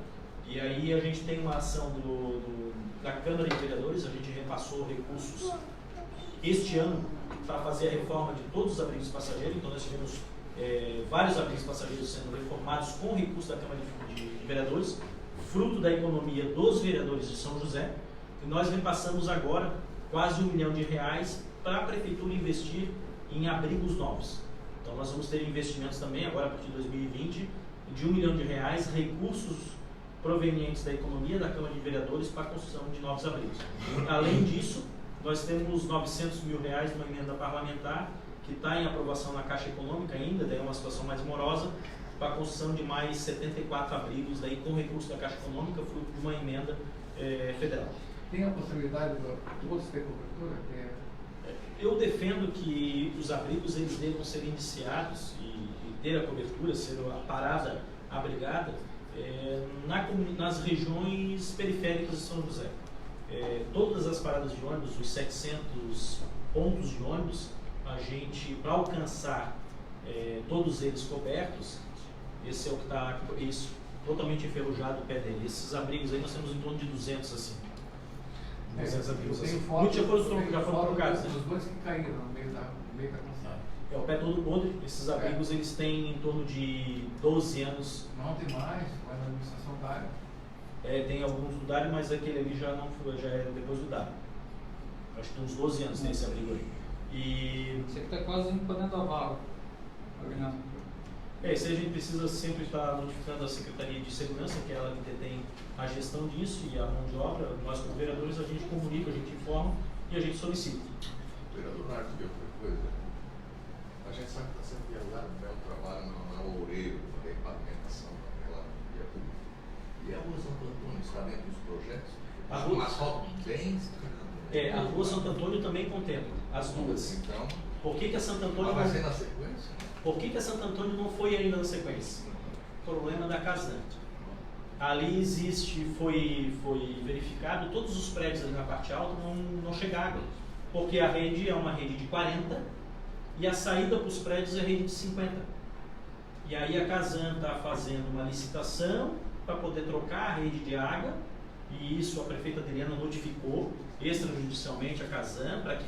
E aí a gente tem uma ação da Câmara de Vereadores, a gente repassou recursos este ano para fazer a reforma de todos os abrigos passageiros. Então nós tivemos vários abrigos passageiros sendo reformados com recursos da Câmara de Vereadores, fruto da economia dos vereadores de São José. E nós repassamos agora quase R$1 milhão para a Prefeitura investir em abrigos novos. Então nós vamos ter investimentos também, agora a partir de 2020, de R$1 milhão, recursos provenientes da economia da Câmara de Vereadores para a construção de novos abrigos. Além disso, nós temos R$900 mil numa emenda parlamentar, que está em aprovação na Caixa Econômica ainda, daí é uma situação mais morosa, para a construção de mais 74 abrigos, daí com recurso da Caixa Econômica, fruto de uma emenda federal. Tem a possibilidade de todos ter cobertura? Eu defendo que os abrigos eles devam ser iniciados e ter a cobertura, ser a parada abrigada nas regiões periféricas de São José. Todas as paradas de ônibus, os 700 pontos de ônibus, a gente, para alcançar todos eles cobertos, esse é o que está totalmente enferrujado o pé dele. Esses abrigos aí nós temos em torno de 200 assim. 200 abrigos assim. Muitos já foram trocados. Os dois que caíram no meio da calçada. É o pé todo podre. Esses abrigos eles têm em torno de 12 anos. Não tem mais, mas na administração Dário. Tem alguns do Dário, mas aquele ali já não foi, já é depois do Dário. Acho que tem uns 12 anos tem esse abrigo aí. E Você que está quase indo para dentro da vaga. isso aí a gente precisa sempre estar notificando a Secretaria de Segurança, que é ela que tem a gestão disso e a mão de obra. Nós, como vereadores, a gente comunica, a gente informa e a gente solicita. Vereador Nardo, outra coisa. A gente sabe que está sendo realizado um trabalho na Loureiro, para a pavimentação daquela via pública. E a Rua Santo Antônio está dentro dos projetos? Um asfalto bem... A Rua Santo Antônio também contempla as duas. Então, por que a Santo Antônio vai ser na sequência? Por que a Santo Antônio não foi ainda na sequência? Problema da Casan. Ali foi verificado, todos os prédios ali na parte alta não chega água, porque a rede é uma rede de 40 e a saída para os prédios é rede de 50. E aí a Casan está fazendo uma licitação para poder trocar a rede de água, e isso a prefeita Adriana notificou extrajudicialmente a Casan para que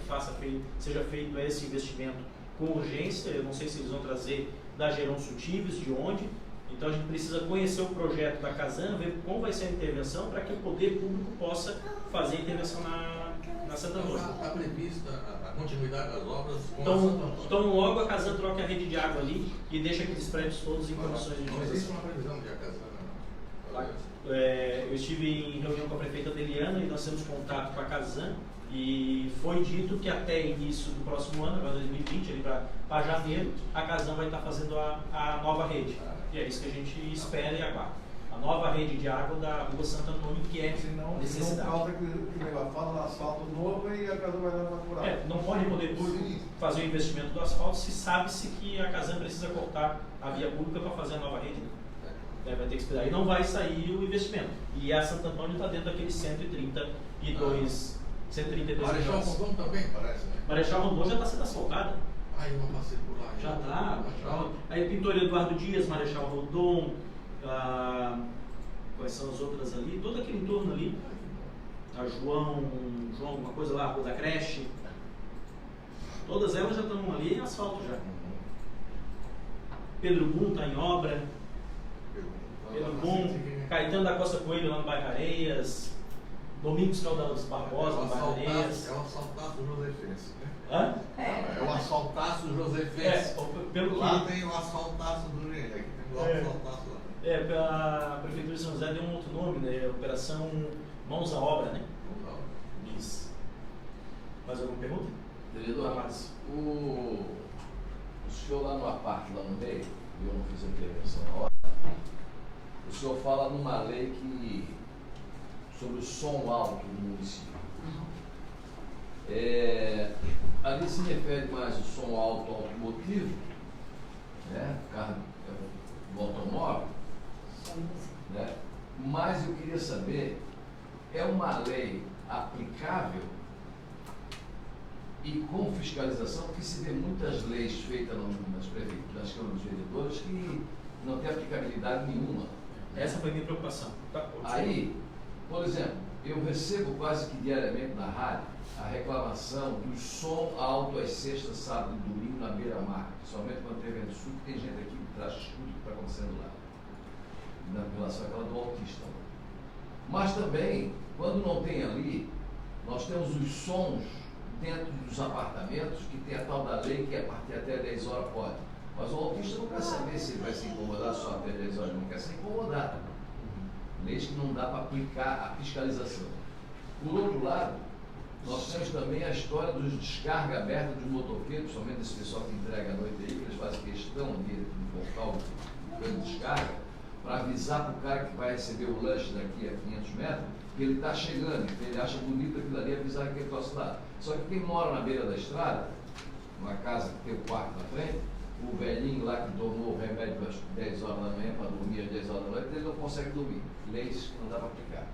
seja feito esse investimento com urgência. Eu não sei se eles vão trazer da Gerão Sutives, de onde. Então a gente precisa conhecer o projeto da Casan, ver como vai ser a intervenção para que o poder público possa fazer a intervenção na Santo Antônio. Está prevista a continuidade das obras com então, a Santo Antônio. Então logo a Casan troca a rede de água ali e deixa aqueles prédios todos em condições de Não existe utilização. uma previsão de a Casan. Eu estive em reunião com a prefeita Adeliana e nós temos contato com a Casan e foi dito que até início do próximo ano, agora 2020, ali para janeiro, a Casan vai estar fazendo a nova rede. E é isso que a gente espera e aguarda. A nova rede de água da Rua Santo Antônio, que é necessidade. Senão causa que ela fala no asfalto novo e a casa vai lá para curar. Não pode poder fazer o investimento do asfalto se sabe-se que a Casan precisa cortar a via pública para fazer a nova rede. Vai ter que esperar. E não vai sair o investimento. E a Santo Antônio está dentro daqueles 132 Marechal milhões. Rondon também parece, né? Marechal Rondon já está sendo asfaltada. Eu não passei por lá. Já está. Aí Pintor Eduardo Dias, Marechal Rondon, quais são as outras ali? Todo aquele entorno ali. A João, alguma coisa lá, a Rua da Creche. Todas elas já estão ali em asfalto já. Pedro Bum está em obra. Pedro Bum, Caetano da Costa Coelho lá no Bairro Areias, Domingos Caldas Barbosa no Bairro Areias. É o asfaltaço josefense, né? Hã? É o asfaltaço josefense. Pelo lá que... tem o asfaltaço do Gênero, aqui tem o asfaltaço lá. A Prefeitura de São José deu um outro nome, né? Operação Mãos à Obra, né? Isso. Mais alguma pergunta? Vereador, o senhor lá no aparte, lá no meio, eu não fiz a intervenção na hora, o senhor fala numa lei sobre o som alto do município. Ali se refere mais o som alto automotivo, né? Carro do automóvel, né? Mas eu queria saber, é uma lei aplicável e com fiscalização, porque se vê muitas leis feitas nas prefeituras, nas câmaras dos vereadores, que não tem aplicabilidade nenhuma. Essa foi a minha preocupação. Tá, Aí, por exemplo, eu recebo quase que diariamente na rádio a reclamação do som alto às sextas, sábado e domingo na beira-mar, principalmente quando tem evento sul, que tem gente aqui que traz escudo que está acontecendo lá, na relação àquela do autista. Mas também, quando não tem ali, nós temos os sons dentro dos apartamentos, que tem a tal da lei que a partir até 10 horas pode. Mas o autista não quer saber se ele vai se incomodar só até 10 horas, ele não quer ser incomodado. Leis que não dá para aplicar a fiscalização. Por outro lado, nós temos também a história dos descarga aberta dos motoqueiros, principalmente desse pessoal que entrega à noite aí, que eles fazem questão de local de descarga, para avisar para o cara que vai receber o lanche daqui a 500 metros, que ele está chegando, que ele acha bonito aquilo ali, avisar que ele está lá. Só que quem mora na beira da estrada, numa casa que tem o quarto na frente, o velhinho lá que tomou o remédio às 10 horas da manhã para dormir às 10 horas da noite, ele não consegue dormir. Leis que não dá para aplicar.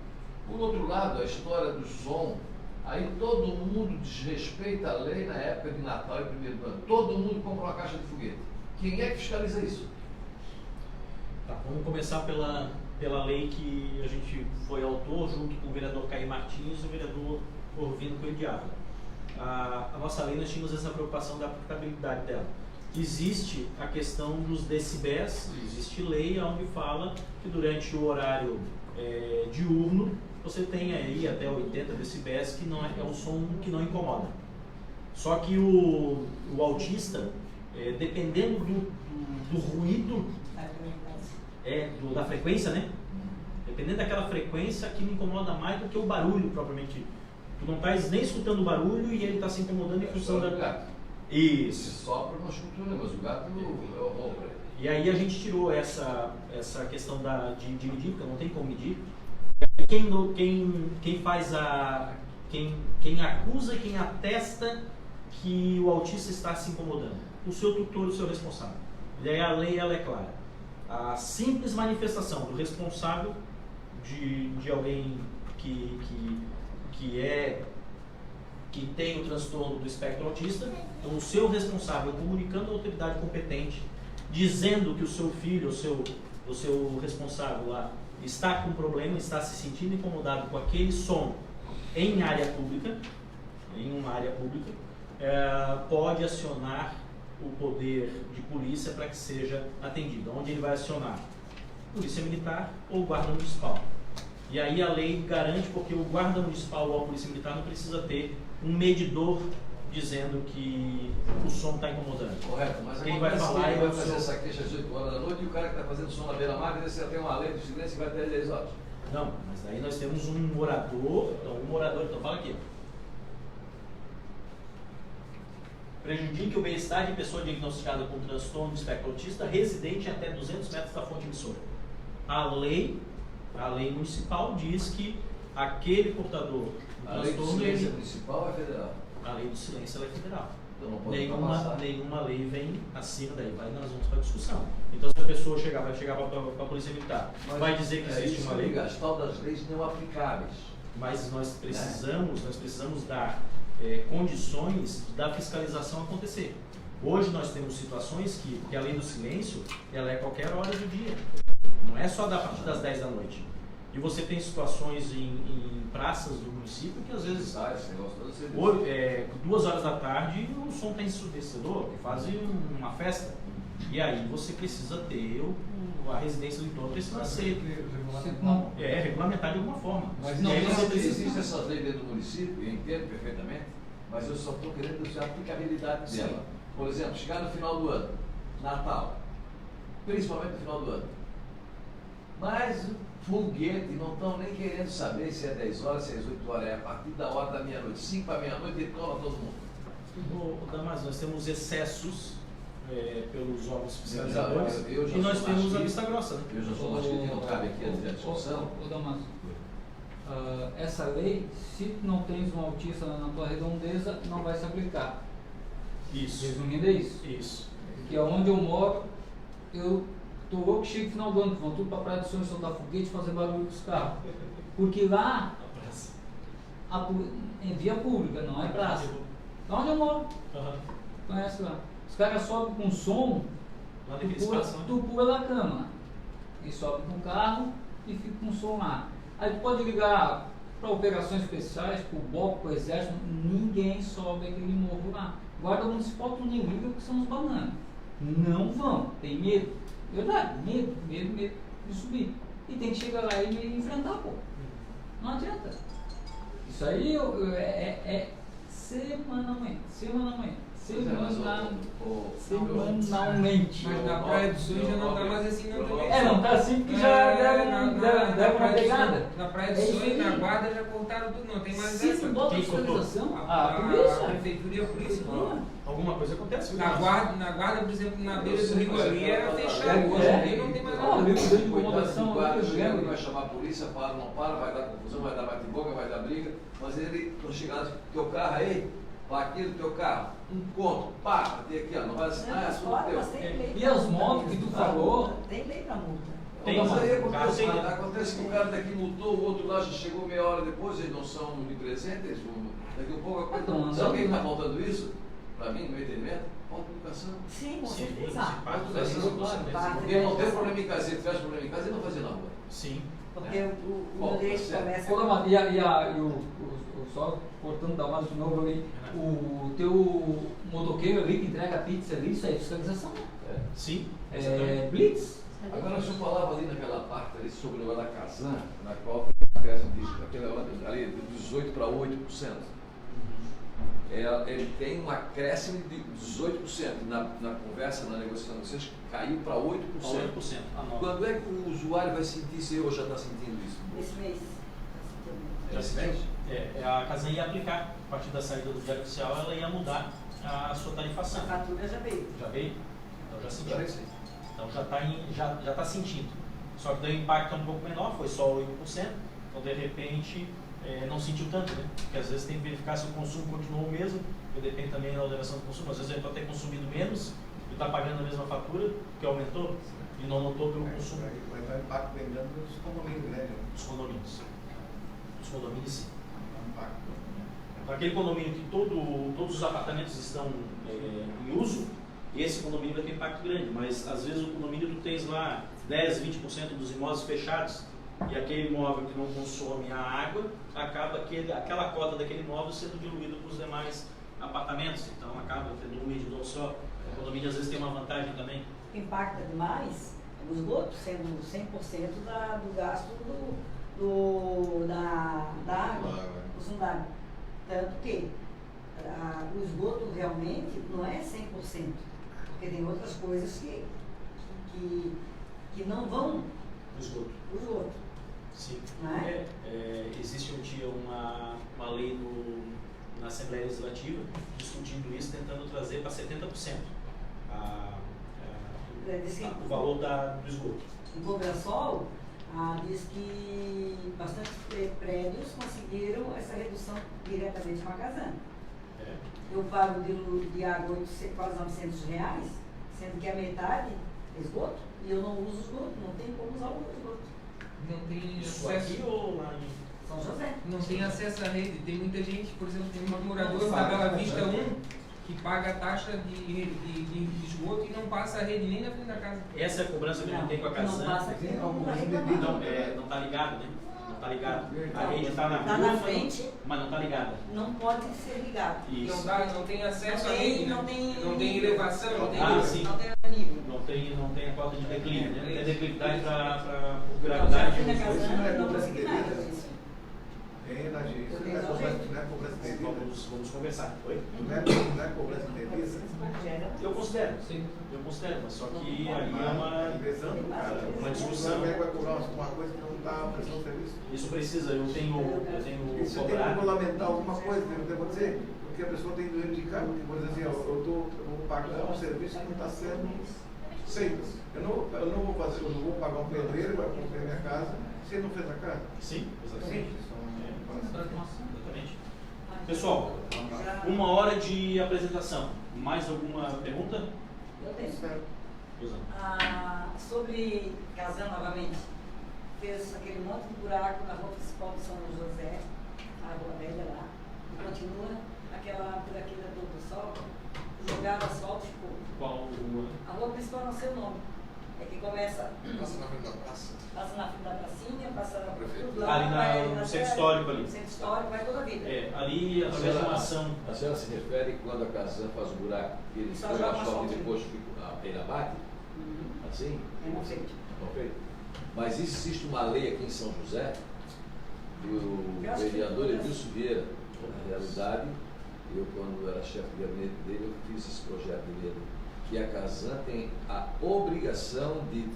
Por outro lado, a história do som, aí todo mundo desrespeita a lei na época de Natal e 1º do ano. Todo mundo compra uma caixa de foguete. Quem é que fiscaliza isso? Tá, vamos começar pela lei que a gente foi autor, junto com o vereador Caio Martins e o vereador Corvino Coelho de Ávila. A nossa lei, nós tínhamos essa preocupação da aplicabilidade dela. Existe a questão dos decibéis, existe lei onde fala que durante o horário diurno você tem aí até 80 decibéis, que não é um som que não incomoda. Só que o autista, dependendo do ruído, da frequência, né? Dependendo daquela frequência, aquilo incomoda mais do que o barulho propriamente. Tu não estás nem escutando o barulho e ele está se incomodando em função da... gato. Isso. Sopra não escuta, mas o gato é o roubo. E aí a gente tirou essa questão de medir, porque não tem como medir. Quem faz quem acusa e quem atesta que o autista está se incomodando? O seu tutor, o seu responsável. E aí a lei ela é clara. A simples manifestação do responsável de alguém que tem o transtorno do espectro autista, então o seu responsável comunicando à autoridade competente, dizendo que o seu filho, o seu responsável lá, está com problema, está se sentindo incomodado com aquele som em uma área pública, pode acionar o poder de polícia para que seja atendido. Onde ele vai acionar? Polícia Militar ou Guarda Municipal. E aí a lei garante, porque o Guarda Municipal ou a Polícia Militar não precisa ter um medidor dizendo que o som está incomodando. Correto, mas quem vai falar vai fazer essa queixa às 8 horas da noite e o cara que está fazendo som na beira-mar, você tem uma lei de silêncio que vai até 10 horas. Não, mas daí nós temos um morador, então fala aqui. Prejudique o bem-estar de pessoa diagnosticada com transtorno do espectro autista residente até 200 metros da fonte emissora. A lei municipal diz que aquele portador do A lei do transtorno... silêncio municipal ou é federal? A lei do silêncio ela é federal. Então não pode Nenhuma lei vem acima daí, nós vamos para a discussão. Então se a pessoa vai chegar para a Polícia Militar, vai dizer que existe uma lei... As tal das leis não aplicáveis. Mas nós precisamos dar condições da fiscalização acontecer. Hoje nós temos situações que a lei do silêncio, ela é qualquer hora do dia. Não é só a partir das 10 da noite. E você tem situações em praças do município que às vezes 2 horas da tarde o som está ensurdecedor, que fazem uma festa. E aí você precisa ter a residência do entorno precisa ser regulamentar de alguma forma. Mas não existe essa lei dentro do município, eu entendo perfeitamente, mas eu só estou querendo a aplicabilidade dela. Por exemplo, chegar no final do ano, Natal, principalmente no final do ano, mas foguete, não estão nem querendo saber se é 10 horas, se é 8 horas, é a partir da hora da meia-noite, 5 para meia-noite, ele cola todo mundo. Damaso, nós temos excessos pelos órgãos fiscalizadores e nós temos a vista grossa. Né? Eu já sou mais que não cabe aqui a discussão. Ô Damaso, essa lei, se tu não tens um autista na tua redondeza, não vai se aplicar. Isso. Resumindo, é isso. Isso. Que é onde eu moro, eu tô louco, chego no final do ano, vão tudo pra Praia do Sonho soltar foguete, fazer barulho com os carros. Porque lá, é via pública, não é praça. Lá onde eu moro, conhece lá. Os caras sobem com som, tu pula da cama. E sobe com o carro e fica com som lá. Aí tu pode ligar para operações especiais, para o BOP, para o Exército, ninguém sobe aquele morro lá. Guarda municipal tu nem liga porque são os bananas. Não vão, tem medo. Verdade, medo de subir. E tem que chegar lá e me enfrentar, pô. Não adianta. Isso aí é semanalmente. Semanalmente. Mas na Praia do Sul já não tá mais assim não também. Não tá assim porque já deram uma pegada. Na Praia do Sul e na Guarda já cortaram tudo, não tem mais Se essa. não bota Quem cortou? fiscalização, A polícia. prefeitura e a polícia. Alguma coisa acontece. Na guarda, por exemplo, na beira do rio ali era fechado, hoje É. ali não tem mais Ó, nada. o livro de Coitado do incomodação, guarda, eu chega, lembro. vai chamar a polícia, para, não para, vai dar confusão, vai dar bate-boca, vai dar briga, mas ele, quando chegar lá, teu carro aí, para aqui do teu carro, um ponto, pá, tem aqui, ó, não vai assinar, é tudo teu. E as motos que tu falou? Tem lei pra multa. Tem, Mas aí mas acontece que o cara daqui multou, o outro lá já chegou meia hora depois, eles não são onipresentes, daqui a pouco a coisa. Sabe o que está faltando isso? Para mim, no meu entendimento, falta educação. Sim, com Sim, certeza. parte Falta da educação, Parte porque não tem da problema em casa, se ele tivesse problema em casa, ele não fazia na rua. Sim. Porque o Bom, direito tá começa... Só cortando da base de novo ali, o teu motoqueiro ali que entrega pizza ali, isso aí é fiscalização. Sim. É blitz. Agora, o senhor falava ali naquela parte ali sobre o negócio da Casan, na qual tem uma crescente ali de 18% para 8%. Ele tem um acréscimo de 18%. Na conversa, na negociação de vocês, caiu para 8%. 8%. Quando é que o usuário vai sentir isso ou já está sentindo isso? Esse mês. Já sentiu? A Casan ia aplicar, a partir da saída do Diário Oficial, ela ia mudar a sua A tarifação. fatura já veio. Já veio? Então já sentiu. Já sei. Então já está sentindo. Só que daí o impacto é um pouco menor, foi só 8%, então de repente não sentiu tanto, né? Porque às vezes tem que verificar se o consumo continuou o mesmo, porque depende também da alteração do consumo. Às vezes ele pode ter consumido menos e está pagando a mesma fatura, que aumentou, e não notou pelo consumo. Vai estar impacto bem grande dos condomínios, né? Dos condomínios. Dos condomínios, sim. Impacto. Então, aquele condomínio que todos os apartamentos estão em uso, esse condomínio vai ter impacto grande, mas às vezes o condomínio tu tens lá 10, 20% dos imóveis fechados e aquele imóvel que não consome a água, acaba aquela cota daquele imóvel sendo diluída para os demais apartamentos, então acaba tendo um medidor só. O condomínio às vezes tem uma vantagem também. Impacta demais o esgoto, sendo 100% do gasto da água, consumo da água. Tanto que o esgoto realmente não é 100%, porque tem outras coisas que não vão O esgoto. o esgoto. Sim. Não é? Existe um dia uma lei na Assembleia Legislativa discutindo isso, tentando trazer para 70% o valor do esgoto. Em Cobrasol, diz que bastante prédios conseguiram essa redução diretamente com a Casan. Eu pago de água quase R$900, sendo que a metade é esgoto, e eu não uso esgoto, não tem como usar o esgoto. Não tem Isso acesso. aqui ou lá em São José. Não tem acesso à rede. Tem muita gente, por exemplo, tem um morador da Bela Vista 1 que paga a taxa de esgoto e não passa a rede nem na frente da casa. Essa é a cobrança que a gente tem com a Não Casan. passa aqui, não está Não, reclamando. não está ligado, né? Não está ligado. A rede está na Tá rua, na frente. mas não está ligada. Não pode ser ligado. Isso. Não tem acesso à Não rede. tem- Né? não tem- elevação, não tem. Ah, sim. Não tem nível. Não tem a cota de declínio, né? Tem declividade para Não, já gravidade. fui na Isso Casan, não é não cobrança consegui de nada devida. disso. Tem na gente. Eu Isso tenho não é cobrança jeito. de devida. Vamos conversar. Oi? Não é cobrança de devida. Eu considero, sim. Eu considero, mas só que aí é uma Inversão do cara. uma discussão. Como é que vai cobrar uma coisa que não está prestando serviço? Isso precisa, eu tenho Isso tem que cobrado. regulamentar alguma coisa, não tem que acontecer. Porque a pessoa tem doente de carro, que pode dizer assim, eu vou pagar um serviço que não está sendo Simples. Eu não vou pagar um pedreiro para construir minha casa se ele não fez a casa. Sim, exatamente. Exatamente. Ah, Pessoal, 1 hora de apresentação. Mais alguma pergunta? Eu tenho. Rosana. Sobre Kazan novamente, fez aquele monte de buraco na rua principal de São José, a rua velha lá, e continua aquela por aqui da Doutor Sol, jogaram asfalto e ficou. Qual rua? A rua principal não sei o nome. É que começa. Passa na frente da praça. Passa na frente da pracinha, passa na Prefeito. Ali no centro histórico ali. No centro histórico, vai toda a vida. É, ali, através de uma ação. A senhora se refere quando a Casan faz o buraco que ele Só põe joga o asfalto e asfalto. depois fica a beira bate? Assim? É mal feito. Mal feito. Mas existe uma lei aqui em São José, que o Eu acho que vereador é. Edilson Vieira, na realidade, eu quando era chefe de gabinete dele, eu fiz esse projeto dele, que a Casan tem a obrigação de,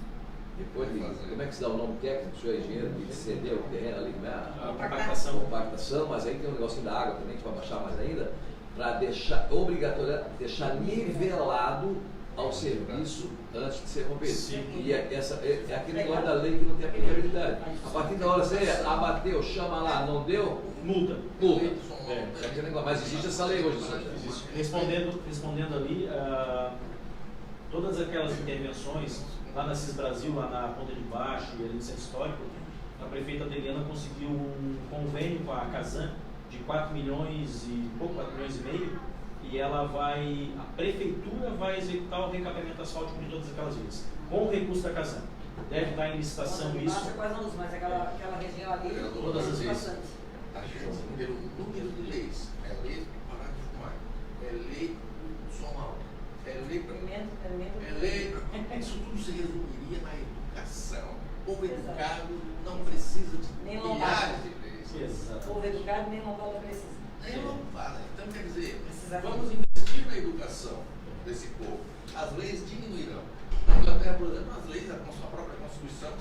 depois de, como é que se dá o nome técnico, o senhor é engenheiro, de ceder o terreno ali, né? A compactação. Compactação, mas aí tem um negocinho da água também, que vai baixar mais ainda, para deixar, obrigatoriamente, deixar nivelado ao serviço antes de ser rompido. Sim. E é aquele negócio da lei que não tem aplicabilidade. A partir da hora você abateu, chama lá, não deu, Multa. multa. É aquele negócio. Mas existe essa lei hoje, senhor. Existe. Respondendo ali, todas aquelas intervenções, lá na CIS Brasil, lá na Ponta de Baixo e ali no Centro Histórico, a prefeita Adeliana conseguiu um convênio com a Casan de 4 milhões e pouco, 4 milhões e meio, e a prefeitura vai executar o recapeamento asfáltico de todas aquelas vias, com o recurso da Casan. Deve estar em licitação isso. Passa quase não usa, mas aquela região ali, Todas as vezes. bastante. A gente, pelo número de leis, é lei para parar de fumar, é lei do som alto, é lei para... É lei para... Isso tudo se resumiria na educação. O povo educado não precisa de Nem milhares de leis. Exato. Povo educado nem lombada precisa. Nem lombada. Então, quer dizer, Precisa vamos investir na educação desse povo. As leis diminuirão. Na Inglaterra, por exemplo, as leis, a sua própria Constituição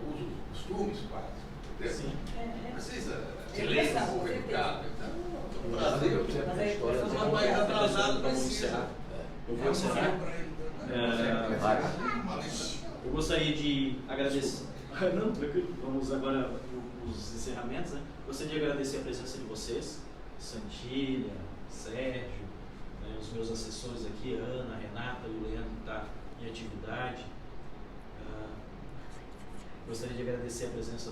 usa os costumes quase. Entendeu? Sim. Não precisa de É leis educação, para o povo com educado. certeza. Então, o Mas Brasil, eu sempre Mas a aí, história nós do vamos mais pegar. atrasado Vamos precisa. encerrar. Eu vou É encerrar. para ele, Eu gostaria de agradecer. Não, tranquilo. Vamos agora os encerramentos, né? Gostaria de agradecer a presença de vocês, Santília, Sérgio, né, os meus assessores aqui, Ana, Renata e o Leandro, que está em atividade. Gostaria de agradecer a presença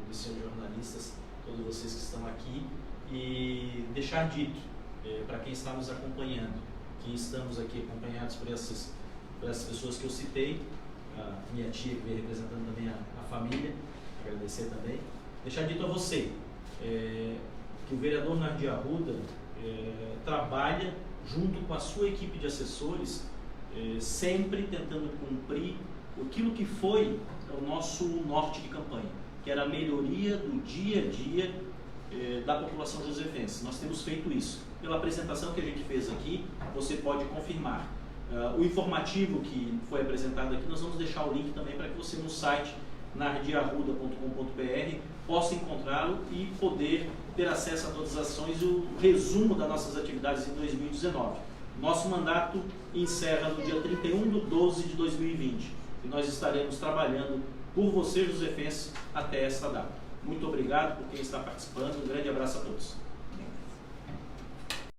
dos senhores jornalistas, todos vocês que estão aqui, e deixar dito para quem está nos acompanhando, que estamos aqui acompanhados por essas pessoas que eu citei, a minha tia que veio representando também a família, agradecer também. Deixar dito a você que o vereador Nardi Arruda trabalha junto com a sua equipe de assessores, sempre tentando cumprir aquilo que foi o nosso norte de campanha, que era a melhoria do dia a dia da população josefense. Nós temos feito isso. Pela apresentação que a gente fez aqui, você pode confirmar. O informativo que foi apresentado aqui, nós vamos deixar o link também para que você no site nardiarruda.com.br possa encontrá-lo e poder ter acesso a todas as ações e o resumo das nossas atividades em 2019. Nosso mandato encerra no dia 31/12/2020 e nós estaremos trabalhando por você, josefense, até esta data. Muito obrigado por quem está participando, um grande abraço a todos.